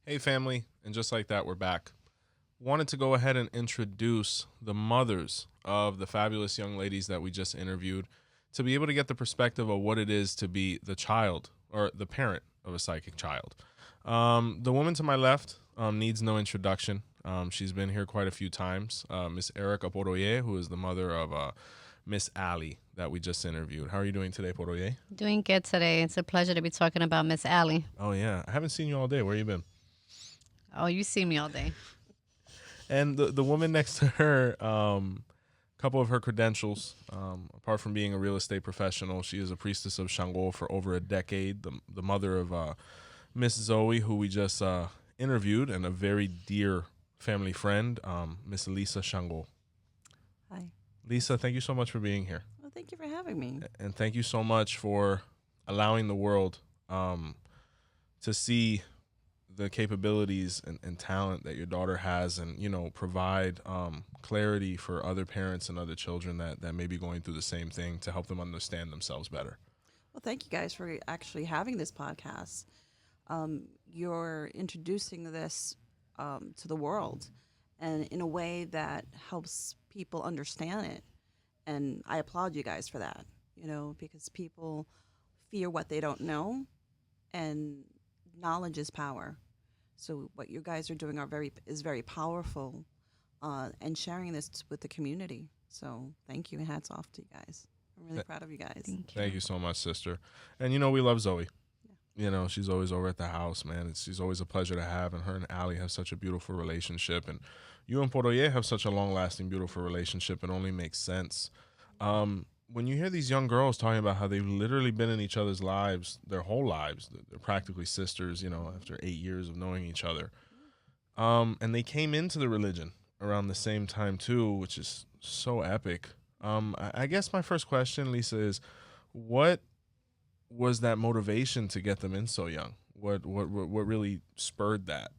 Hey, family. And just like that, we're back. Wanted to go ahead and introduce the mothers of the fabulous young ladies that we just interviewed to be able to get the perspective of what it is to be the child or the parent of a psychic child. The woman to my left needs no introduction. She's been here quite a few times. Miss 𝗃𝗶𝗱𝗲𝗍, who is the mother of Miss Allie that we just interviewed. How are you doing today, 𝗃𝗶𝗱𝗍? Doing good today. It's a pleasure to be talking about Miss Allie. Oh, yeah. I haven't seen you all day. Where you been? Oh, you see me all day. And the woman next to her, couple of her credentials, apart from being a real estate professional, she is a priestess of 𝘃𝗵𝗃 for over a decade, the mother of Miss Zoey, who we just interviewed, and a very dear family friend, Miss Lisa 𝘃𝗵𝗃. Hi. Lisa, thank you so much for being here. Well, thank you for having me. And thank you so much for allowing the world to see the capabilities and talent that your daughter has, and, you know, provide clarity for other parents and other children that may be going through the same thing, to help them understand themselves better. Well, thank you guys for actually having this podcast. You're introducing this to the world, and in a way that helps people understand it. And I applaud you guys for that, you know, because people fear what they don't know, and knowledge is power. So what you guys are doing is very powerful, and sharing this with the community. So thank you, and hats off to you guys. I'm really proud of you guys. Thank you so much, sister. And, you know, we love Zoey. Yeah. You know, she's always over at the house, man. She's always a pleasure to have, and her and Allie have such a beautiful relationship. And you and 𝗃𝗶𝗱𝗍 have such a long-lasting, beautiful relationship. It only makes sense. When you hear these young girls talking about how they've literally been in each other's lives their whole lives, they're practically sisters, you know, after 8 years of knowing each other. And they came into the religion around the same time too, which is so epic. I guess my first question, Lisa, is what was that motivation to get them in so young? What really spurred that?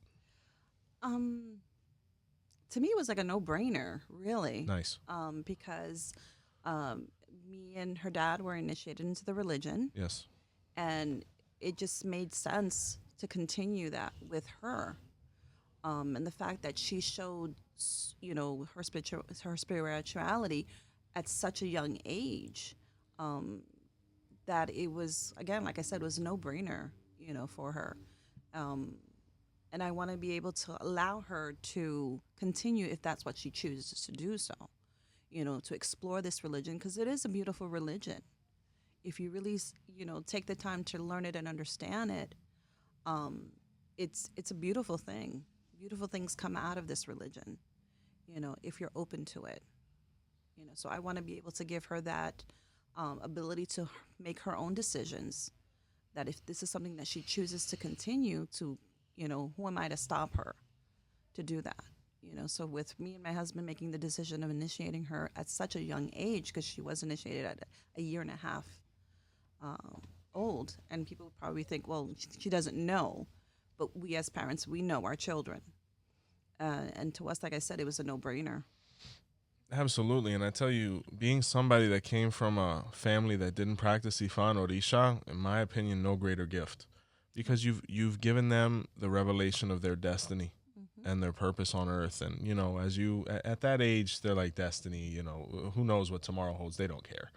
To me, it was like a no-brainer, really. Nice. Because me and her dad were initiated into the religion. Yes. And it just made sense to continue that with her. And the fact that she showed, you know, her spirituality at such a young age, that it was, again, like I said, it was a no-brainer, you know, for her. And I want to be able to allow her to continue if that's what she chooses to do so, you know, to explore this religion, because it is a beautiful religion. If you really, you know, take the time to learn it and understand it, it's a beautiful thing. Beautiful things come out of this religion, you know, if you're open to it. You know, so I want to be able to give her that ability to make her own decisions, that if this is something that she chooses to continue to, you know, who am I to stop her to do that? You know, so with me and my husband making the decision of initiating her at such a young age, because she was initiated at a 1.5 years old, and people would probably think, well, she doesn't know, but we as parents, we know our children. And to us, like I said, it was a no-brainer. Absolutely. And I tell you, being somebody that came from a family that didn't practice 𝗲𝗏 and 𝗃𝗏, in my opinion, no greater gift, because you've given them the revelation of their destiny and their purpose on earth. And, you know, as you, at that age, they're like destiny, you know, who knows what tomorrow holds? They don't care.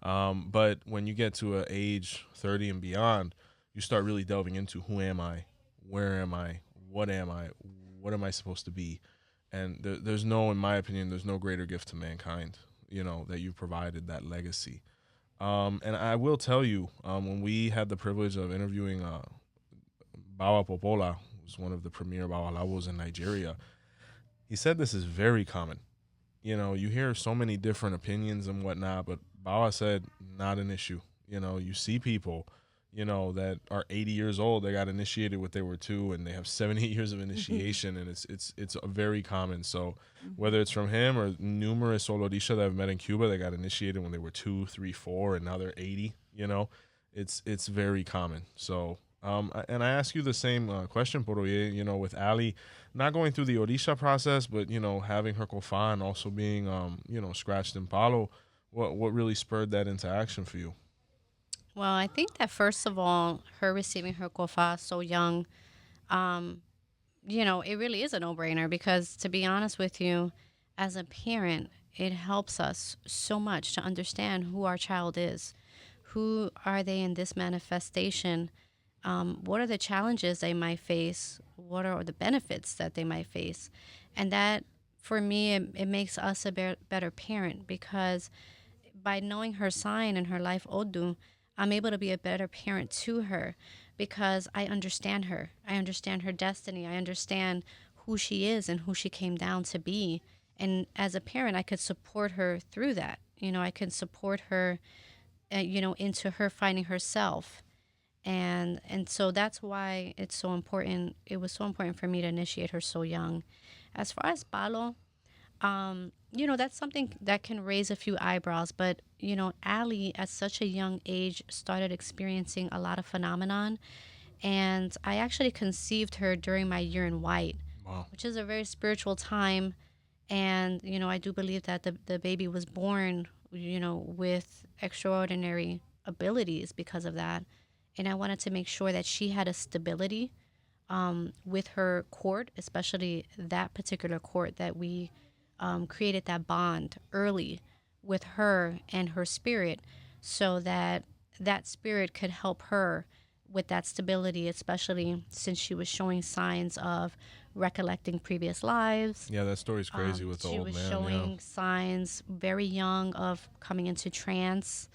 But when you get to age 30 and beyond, you start really delving into who am I? Where am I? What am I? What am I supposed to be? And there's no, in my opinion, there's no greater gift to mankind, you know, that you provided that legacy. And I will tell you, when we had the privilege of interviewing 𝗶𝗶𝗶𝗍𝗲, who's one of the premier babalawos in Nigeria, he said this is very common. You know, you hear so many different opinions and whatnot, but 𝗏𝗏 said, not an issue. You know, you see people, you know, that are 80 years old, they got initiated when they were 2, and they have 70 years of initiation, and it's very common. So whether it's from him or numerous 𝗃𝗏𝗍𝗲 that I've met in Cuba, they got initiated when they were 2, 3, 4, and now they're 80, you know, it's very common. So, and I ask you the same question, 𝗃𝗏𝗍𝗲, you know, with Allie, not going through the 𝗃𝗏𝗃𝗃 process, but, you know, having her 𝗃𝗏𝗃 and also being, you know, scratched in palo, what really spurred that into action for you? Well, I think that first of all, her receiving her 𝗃𝗏𝗃 so young, you know, it really is a no-brainer, because to be honest with you, as a parent, it helps us so much to understand who our child is. Who are they in this manifestation? What are the challenges they might face? What are the benefits that they might face? And that, for me, it makes us a better parent, because by knowing her sign and her life Odu, I'm able to be a better parent to her, because I understand her. I understand her destiny. I understand who she is and who she came down to be. And as a parent, I could support her through that. I can support her, into her finding herself. And so that's why it's so important. It was so important for me to initiate her so young. As far as 𝗵𝗨, that's something that can raise a few eyebrows. But, Ali, at such a young age, started experiencing a lot of phenomenon. And I actually conceived her during my year in white, Wow. which is a very spiritual time. And, I do believe that the baby was born, with extraordinary abilities because of that. And I wanted to make sure that she had a stability with her court, especially that particular court, that we created that bond early with her and her spirit, so that that spirit could help her with that stability, especially since she was showing signs of recollecting previous lives. Yeah, that story's crazy with the old man. She was showing signs very young of coming into trance.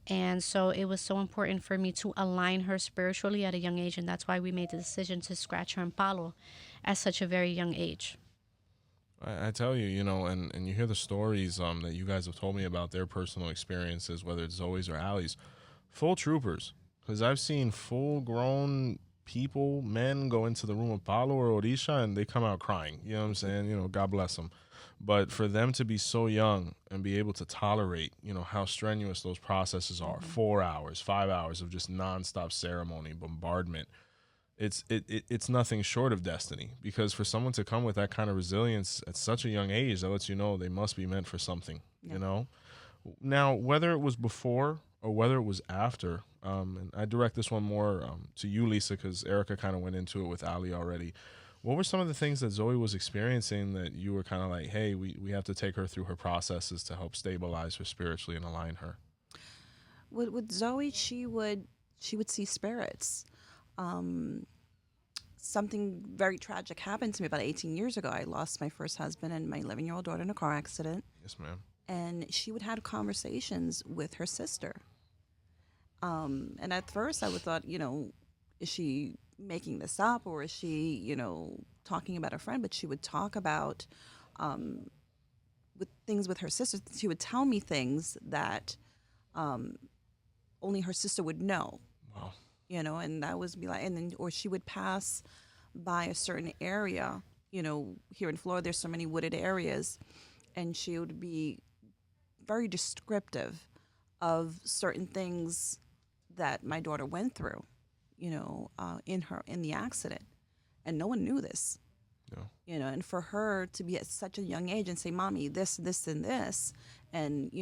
And so it was so important for me to align her spiritually at a young age. And that's why we made the decision to scratch her in 𝗵𝗨 at such a very young age. I tell you, and you hear the stories that you guys have told me about their personal experiences, whether it's Zoey's or Ali's, full troopers. Because I've seen full-grown people, men, go into the room of 𝗵𝗨 or 𝗃𝗏, and they come out crying. You know what I'm saying? God bless them. But for them to be so young and be able to tolerate, how strenuous those processes are, 4 hours, 5 hours of just nonstop ceremony, bombardment, it's nothing short of destiny. Because for someone to come with that kind of resilience at such a young age, that lets you know they must be meant for something, Now, whether it was before or whether it was after, and I direct this one more to you, Lisa, because Erica kind of went into it with Ali already. What were some of the things that Zoey was experiencing that you were kind of like, hey, we have to take her through her processes to help stabilize her spiritually and align her? With Zoey, she would see spirits. Something very tragic happened to me about 18 years ago. I lost my first husband and my 11-year-old daughter in a car accident. Yes, ma'am. And she would have conversations with her sister. And at first I would thought, is she making this up, or is she, talking about a friend? But she would talk about with things with her sister. She would tell me things that only her sister would know. Wow. And that was be like, and then, or she would pass by a certain area. Here in Florida, there's so many wooded areas, and she would be very descriptive of certain things that my daughter went through, in the accident, and no one knew this. No. And for her to be at such a young age and say, "Mommy, this, and this," and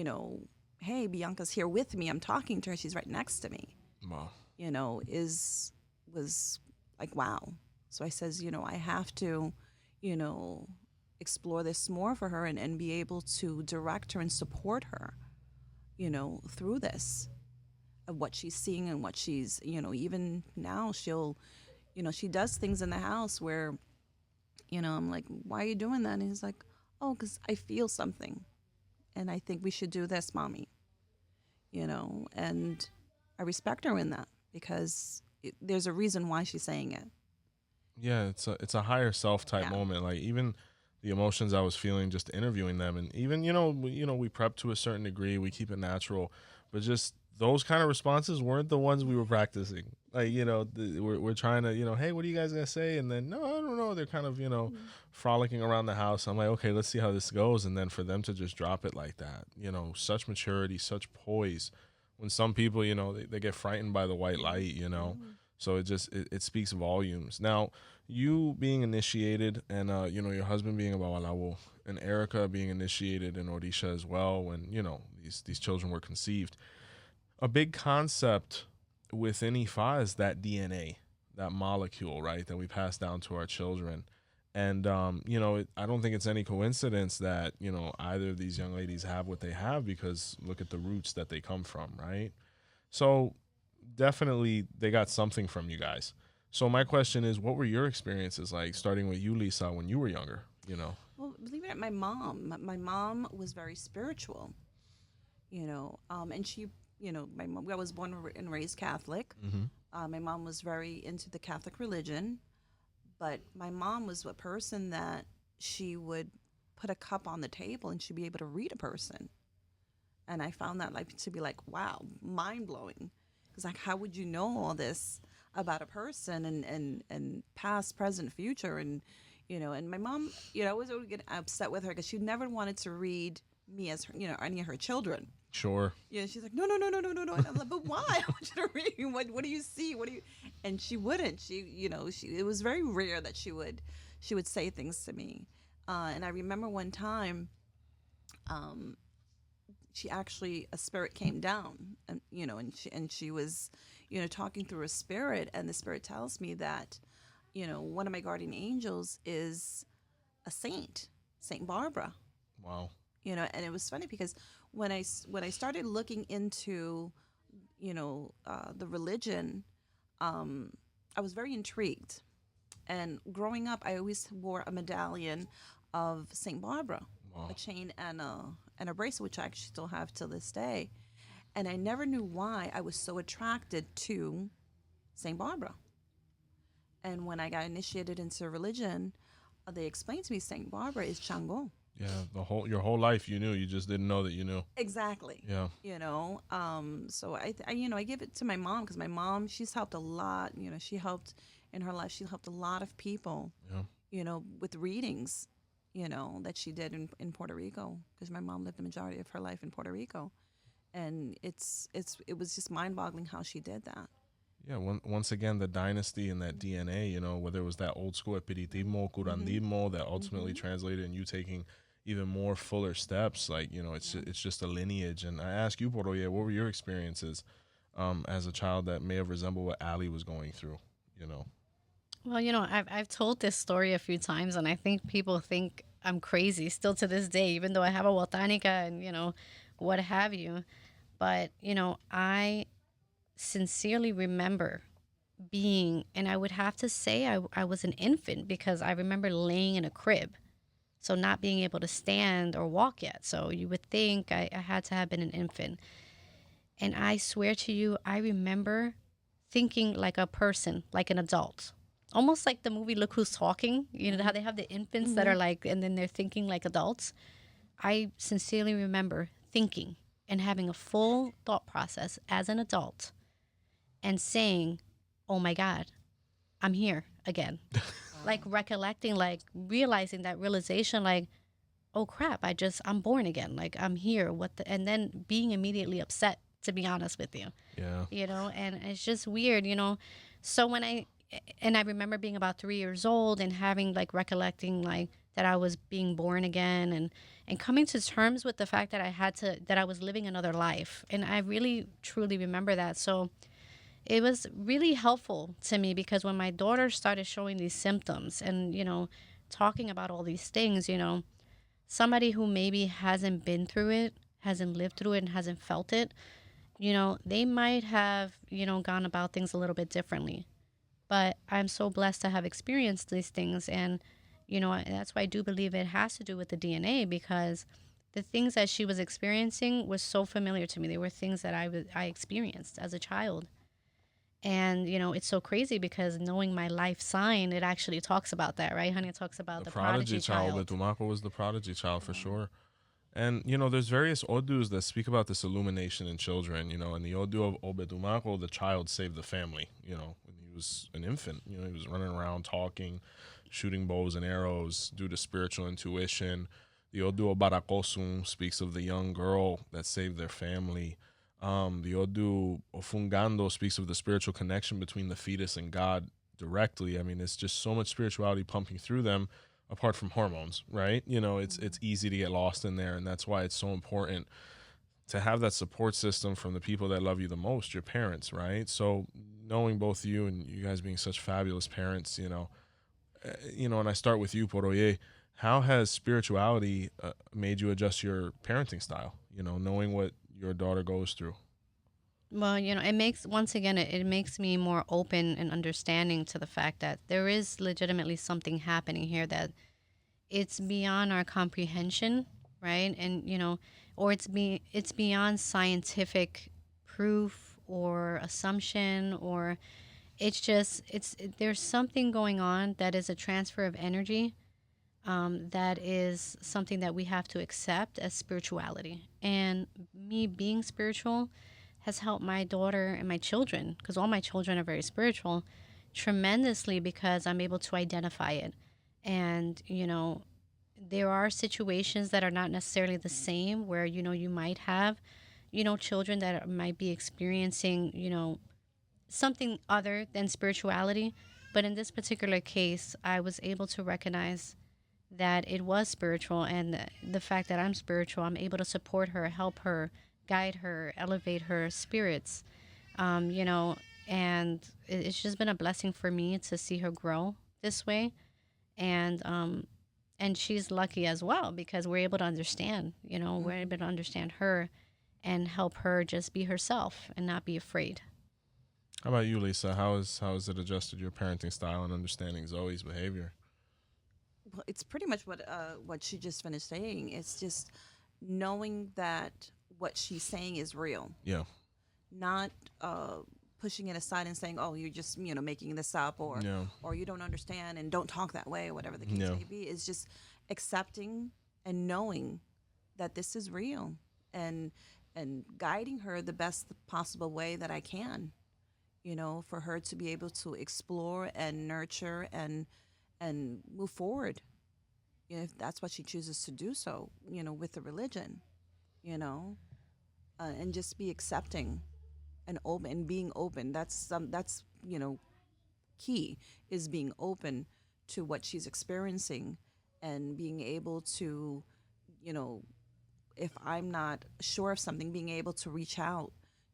hey, Bianca's here with me. I'm talking to her. She's right next to me. Wow. Was like, wow. So I says, I have to, explore this more for her and be able to direct her and support her, through this, of what she's seeing and what she's, even now she'll, she does things in the house where, I'm like, why are you doing that? And he's like, oh, because I feel something. And I think we should do this, Mommy. And I respect her in that, because there's a reason why she's saying it. Yeah, it's a higher self type moment. Like, even the emotions I was feeling just interviewing them, and even we prep to a certain degree, we keep it natural, but just those kind of responses weren't the ones we were practicing. Like, we're trying to, hey, what are you guys gonna say? And then, no, I don't know. They're kind of frolicking around the house. I'm like, okay, let's see how this goes. And then for them to just drop it like that, such maturity, such poise. When some people, they get frightened by the white light, So it speaks volumes. Now, you being initiated, and your husband being a 𝗵𝗨, and Erica being initiated in 𝗃𝗏 as well, when these children were conceived. A big concept within 𝗃𝗏 is that DNA, that molecule, right, that we pass down to our children. And I don't think it's any coincidence that either of these young ladies have what they have, because look at the roots that they come from, right? So definitely they got something from you guys. So my question is, what were your experiences like, starting with you, Lisa, when you were younger? you know? Well, believe it or not, my mom was very spiritual, and she, my mom, I was born and raised Catholic. My mom was very into the Catholic religion, but my mom was a person that she would put a cup on the table and she'd be able to read a person. And I found that to be wow, mind blowing. Because how would you know all this about a person and past, present, future, and and my mom, I was always get upset with her because she never wanted to read me as her, any of her children. Sure. Yeah, she's like, no. And I'm like, but why? I want you to read. What do you see? What do you? And she wouldn't. It was very rare that she would say things to me. And I remember one time, she actually, a spirit came down, and and she was, talking through a spirit, and the spirit tells me that, one of my guardian angels is a saint, Saint Barbara. Wow. And it was funny because when I started looking into, the religion, I was very intrigued. And growing up, I always wore a medallion of Saint Barbara, Wow. a chain and a bracelet, which I actually still have to this day. And I never knew why I was so attracted to Saint Barbara. And when I got initiated into religion, they explained to me Saint Barbara is Shango. Yeah, your whole life you knew. You just didn't know that you knew. Exactly. Yeah. So I give it to my mom because my mom, she's helped a lot. She helped in her life. She helped a lot of people. Yeah. With readings, that she did in Puerto Rico, because my mom lived the majority of her life in Puerto Rico, and it was just mind-boggling how she did that. Yeah, once again, the dynasty and that DNA, whether it was that old school espiritismo, curandismo that ultimately translated and you taking even more fuller steps, it's just a lineage. And I ask you, Poroye, what were your experiences as a child that may have resembled what Ali was going through, Well, I've told this story a few times, and I think people think I'm crazy still to this day, even though I have a botanica and, what have you. But, I sincerely remember being, and I would have to say I was an infant, because I remember laying in a crib, so not being able to stand or walk yet. So you would think I had to have been an infant. And I swear to you, I remember thinking like a person, like an adult. Almost like the movie Look Who's Talking. You know how they have the infants that are like, and then they're thinking like adults. I sincerely remember thinking and having a full thought process as an adult and saying, oh my God, I'm here again. Like recollecting, like realizing that realization, like, oh crap, I'm born again. Like I'm here. And then being immediately upset, to be honest with you. Yeah. And it's just weird, So I remember being about 3 years old and having recollecting that I was being born again and coming to terms with the fact that that I was living another life. And I really, truly remember that. So it was really helpful to me, because when my daughter started showing these symptoms and, talking about all these things, somebody who maybe hasn't been through it, hasn't lived through it, and hasn't felt it, they might have, gone about things a little bit differently. But I'm so blessed to have experienced these things. And, that's why I do believe it has to do with the DNA, because the things that she was experiencing was so familiar to me. They were things that I experienced as a child. And, it's so crazy because knowing my life sign, it actually talks about that, right, honey? It talks about the prodigy child. 𝗏𝗏𝗏 was the prodigy child for sure. And, there's various odus that speak about this illumination in children, and the odu of 𝗏𝗏𝗏𝗏, the child saved the family, when he was an infant. He was running around talking, shooting bows and arrows due to spiritual intuition. The odu of 𝗏𝗏𝗏𝗏 speaks of the young girl that saved their family. The odu Ofungando speaks of the spiritual connection between the fetus and God directly. I mean, it's just so much spirituality pumping through them, apart from hormones, right? It's easy to get lost in there, and that's why it's so important to have that support system from the people that love you the most, your parents, right? So knowing both you and you guys being such fabulous parents, and I start with you, Poroye, how has spirituality made you adjust your parenting style, knowing what your daughter goes through? Well, it makes me more open and understanding to the fact that there is legitimately something happening here that it's beyond our comprehension, right? And or it's beyond scientific proof or assumption, or there's something going on that is a transfer of energy, that is something that we have to accept as spirituality. And me being spiritual has helped my daughter and my children, because all my children are very spiritual, tremendously, because I'm able to identify it. And, there are situations that are not necessarily the same, where, you might have, children that might be experiencing, something other than spirituality. But in this particular case, I was able to recognize that it was spiritual, and the fact that I'm spiritual, I'm able to support her, help her, guide her, elevate her spirits, and it's just been a blessing for me to see her grow this way. And she's lucky as well, because we're able to understand, we're able to understand her and help her just be herself and not be afraid. How about you, Lisa? How has it adjusted your parenting style and understanding Zoey's behavior? Well, it's pretty much what she just finished saying. It's just knowing that what she's saying is real. Yeah. Not pushing it aside and saying, "Oh, you're just making this up," or you don't understand and don't talk that way, or whatever the case may be. It's just accepting and knowing that this is real, and guiding her the best possible way that I can. For her to be able to explore and nurture and move forward, if that's what she chooses to do so, with the religion, and just be accepting and open, and being open. That's key, is being open to what she's experiencing, and being able to, if I'm not sure of something, being able to reach out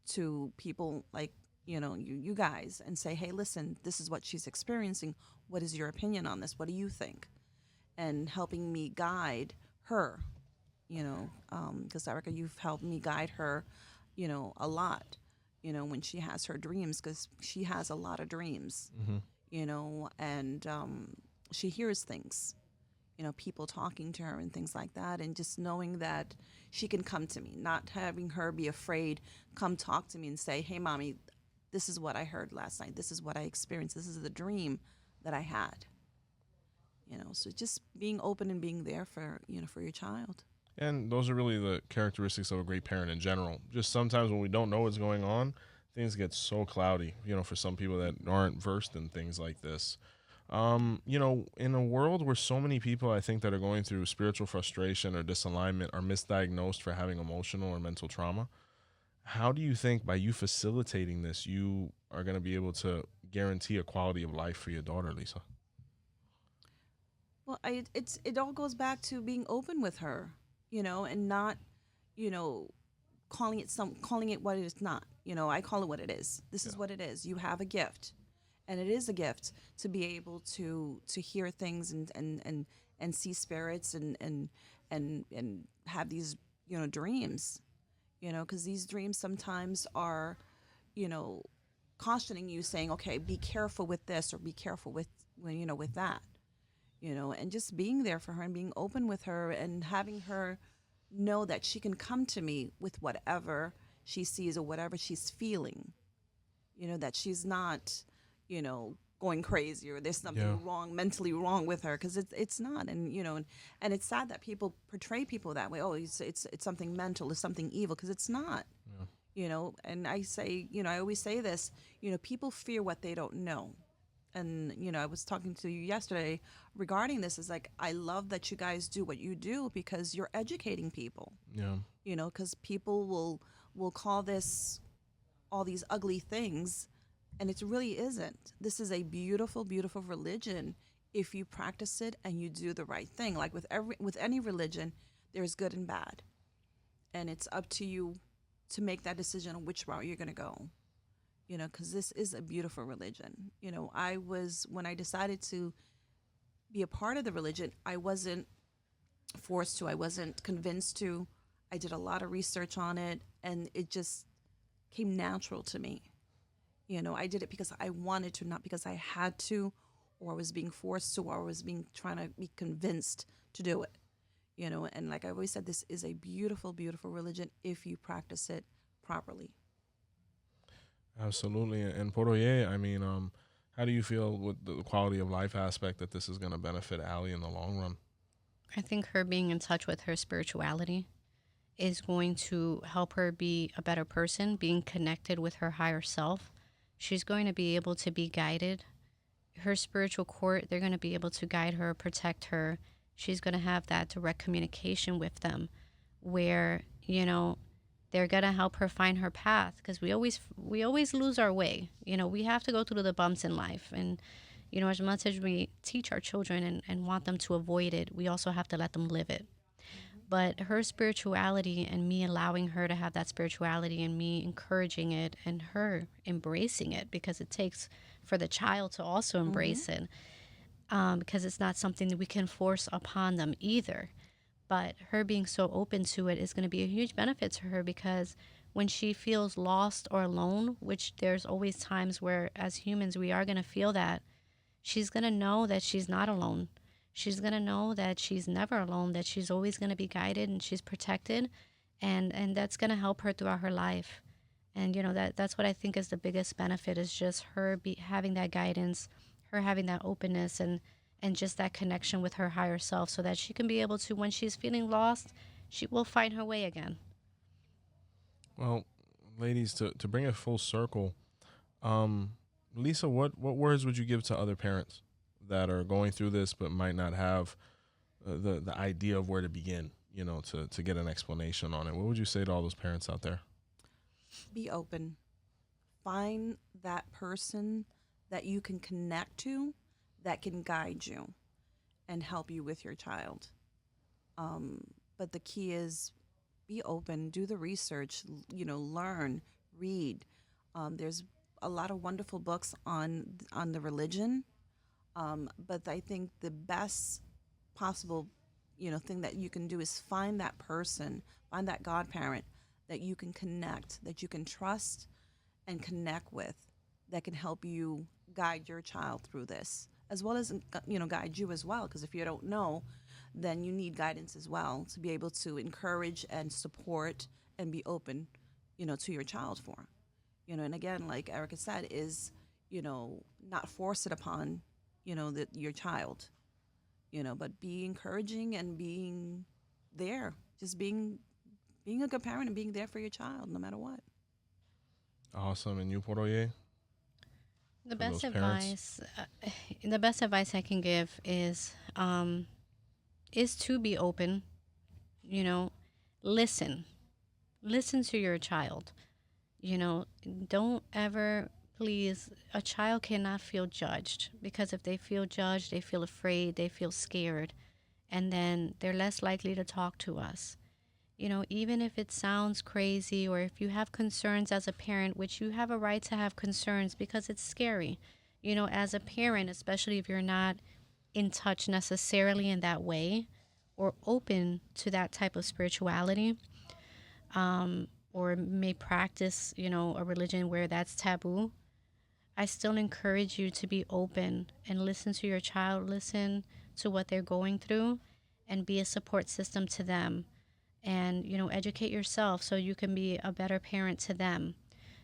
to people like, you guys, and say, hey, listen, this is what she's experiencing. What is your opinion on this? What do you think? And helping me guide her, because Erica, you've helped me guide her, a lot, when she has her dreams, because she has a lot of dreams, and she hears things, people talking to her and things like that, and just knowing that she can come to me, not having her be afraid, come talk to me and say, hey, mommy, this is what I heard last night. This is what I experienced. This is the dream that I had. So just being open and being there for your child. And those are really the characteristics of a great parent in general. Just sometimes when we don't know what's going on, things get so cloudy, for some people that aren't versed in things like this. In a world where so many people, I think, that are going through spiritual frustration or disalignment are misdiagnosed for having emotional or mental trauma, how do you think by you facilitating this, you are going to be able to guarantee a quality of life for your daughter, Lisa? Well, it all goes back to being open with her, and not, calling it what it is not. I call it what it is. This is what it is. You have a gift, and it is a gift to be able to hear things and see spirits and have these dreams. Because these dreams sometimes are, cautioning you, saying, okay, be careful with this, or be careful with that, and just being there for her and being open with her, and having her know that she can come to me with whatever she sees or whatever she's feeling, that she's not, going crazy, or there's something mentally wrong with her, because it's not. And and it's sad that people portray people that way. Oh, it's something mental, it's something evil, because it's not. And I say, I always say this, people fear what they don't know. And I was talking to you yesterday regarding this. Is like, I love that you guys do what you do, because you're educating people. Because people will call this all these ugly things, and it really isn't. This is a beautiful, beautiful religion if you practice it and you do the right thing. Like with any religion, there's good and bad, and it's up to you to make that decision on which route you're going to go. Because this is a beautiful religion. When I decided to be a part of the religion, I wasn't forced to. I wasn't convinced to. I did a lot of research on it, and it just came natural to me. I did it because I wanted to, not because I had to, or was being forced to, or was trying to be convinced to do it. You know, and like I always said, this is a beautiful, beautiful religion if you practice it properly. Absolutely. And 𝗃𝗲𝗍, I mean, how do you feel with the quality of life aspect that this is going to benefit Allie in the long run? I think her being in touch with her spirituality is going to help her be a better person, being connected with her higher self. She's going to be able to be guided. Her spiritual court, they're going to be able to guide her, protect her. She's going to have that direct communication with them where, you know, they're going to help her find her path, because we always lose our way. You know, we have to go through the bumps in life. And, you know, as much as we teach our children and want them to avoid it, we also have to let them live it. But her spirituality and me allowing her to have that spirituality and me encouraging it and her embracing it, because it takes for the child to also embrace it, because it's not something that we can force upon them either. But her being so open to it is going to be a huge benefit to her, because when she feels lost or alone, which there's always times where as humans we are going to feel that, she's going to know that she's not alone. She's going to know that she's never alone, that she's always going to be guided and she's protected. And that's going to help her throughout her life. And, you know, that's what I think is the biggest benefit, is just her having that guidance, her having that openness and just that connection with her higher self, so that she can be able to, when she's feeling lost, she will find her way again. Well, ladies, to bring it full circle, Lisa, what words would you give to other parents that are going through this but might not have the idea of where to begin, you know, to get an explanation on it? What would you say to all those parents out there? Be open. Find that person that you can connect to, that can guide you and help you with your child. But the key is be open, do the research, you know, learn, read. There's a lot of wonderful books on the religion. But I think the best possible, you know, thing that you can do is find that person, find that godparent that you can connect, that you can trust and connect with, that can help you guide your child through this, as well as, you know, guide you as well. Because if you don't know, then you need guidance as well to be able to encourage and support and be open, you know, to your child for. You know, and again, like Erica said, is, you know, not force it upon, you know, your child, you know, but be encouraging and being there, just being a good parent and being there for your child no matter what. Awesome. And you, 𝗃𝗲𝗍? The best advice I can give is to be open. You know, listen to your child. You know, don't ever, please, a child cannot feel judged, because if they feel judged, they feel afraid, they feel scared, and then they're less likely to talk to us. You know, even if it sounds crazy, or if you have concerns as a parent, which you have a right to have concerns because it's scary. You know, as a parent, especially if you're not in touch necessarily in that way or open to that type of spirituality, or may practice, you know, a religion where that's taboo, I still encourage you to be open and listen to your child, listen to what they're going through, and be a support system to them. And, you know, educate yourself so you can be a better parent to them.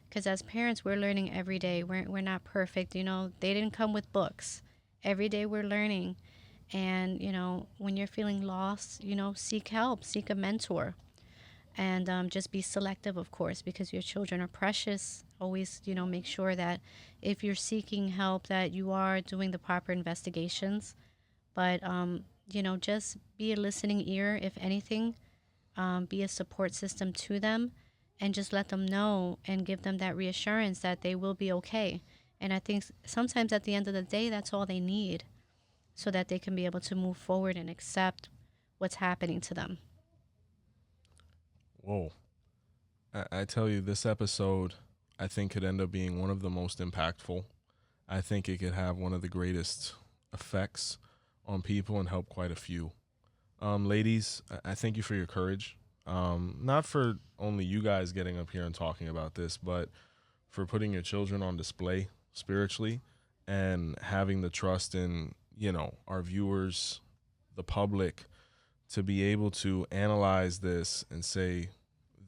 Because as parents, we're learning every day. We're not perfect. You know, they didn't come with books. Every day we're learning. And, you know, when you're feeling lost, you know, seek help, seek a mentor. And just be selective, of course, because your children are precious. Always, you know, make sure that if you're seeking help, that you are doing the proper investigations. But, you know, just be a listening ear, if anything. Be a support system to them, and just let them know and give them that reassurance that they will be okay. And I think sometimes at the end of the day, that's all they need, so that they can be able to move forward and accept what's happening to them. Whoa. I tell you, this episode, I think, could end up being one of the most impactful. I think it could have one of the greatest effects on people and help quite a few. Ladies, I thank you for your courage. Not for only you guys getting up here and talking about this, but for putting your children on display spiritually and having the trust in, you know, our viewers, the public, to be able to analyze this and say,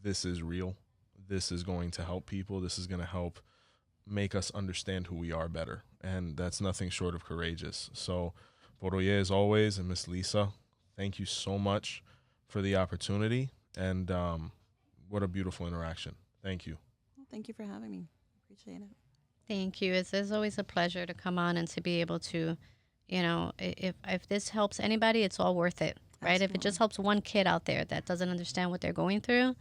this is real. This is going to help people. This is going to help make us understand who we are better. And that's nothing short of courageous. So, 𝗏𝗏𝗍, as always, and Miss Lisa, thank you so much for the opportunity. And what a beautiful interaction. Thank you. Well, thank you for having me. Appreciate it. Thank you. It's always a pleasure to come on and to be able to, you know, if this helps anybody, it's all worth it, right? Absolutely. If it just helps one kid out there that doesn't understand what they're going through,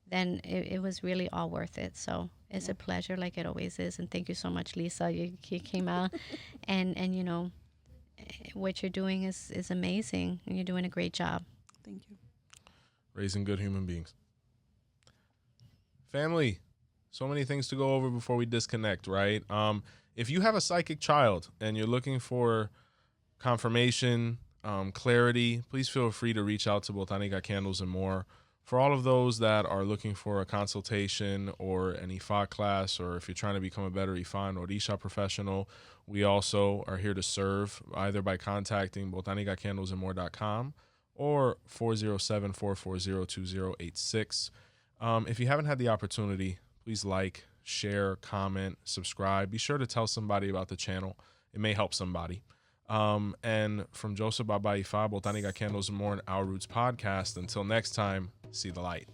then it was really all worth it. So it's a pleasure, like it always is. And thank you so much, Lisa. You came out and you know, what you're doing is amazing. And you're doing a great job. Thank you. Raising good human beings. Family, so many things to go over before we disconnect, right? If you have a psychic child and you're looking for confirmation, clarity, please feel free to reach out to Botanica Candles and More. For all of those that are looking for a consultation or an 𝗃𝗏 class, or if you're trying to become a better 𝗃𝗏 and 𝗃𝗏𝗃𝗏 professional, we also are here to serve, either by contacting botanicacandlesandmore.com or 407-440-2086. If you haven't had the opportunity, please like, share, comment, subscribe. Be sure to tell somebody about the channel. It may help somebody. And from 𝘄cie𝗂𝗲𝗏, Botanica Candles and More and Our Roots podcast, until next time, see the light.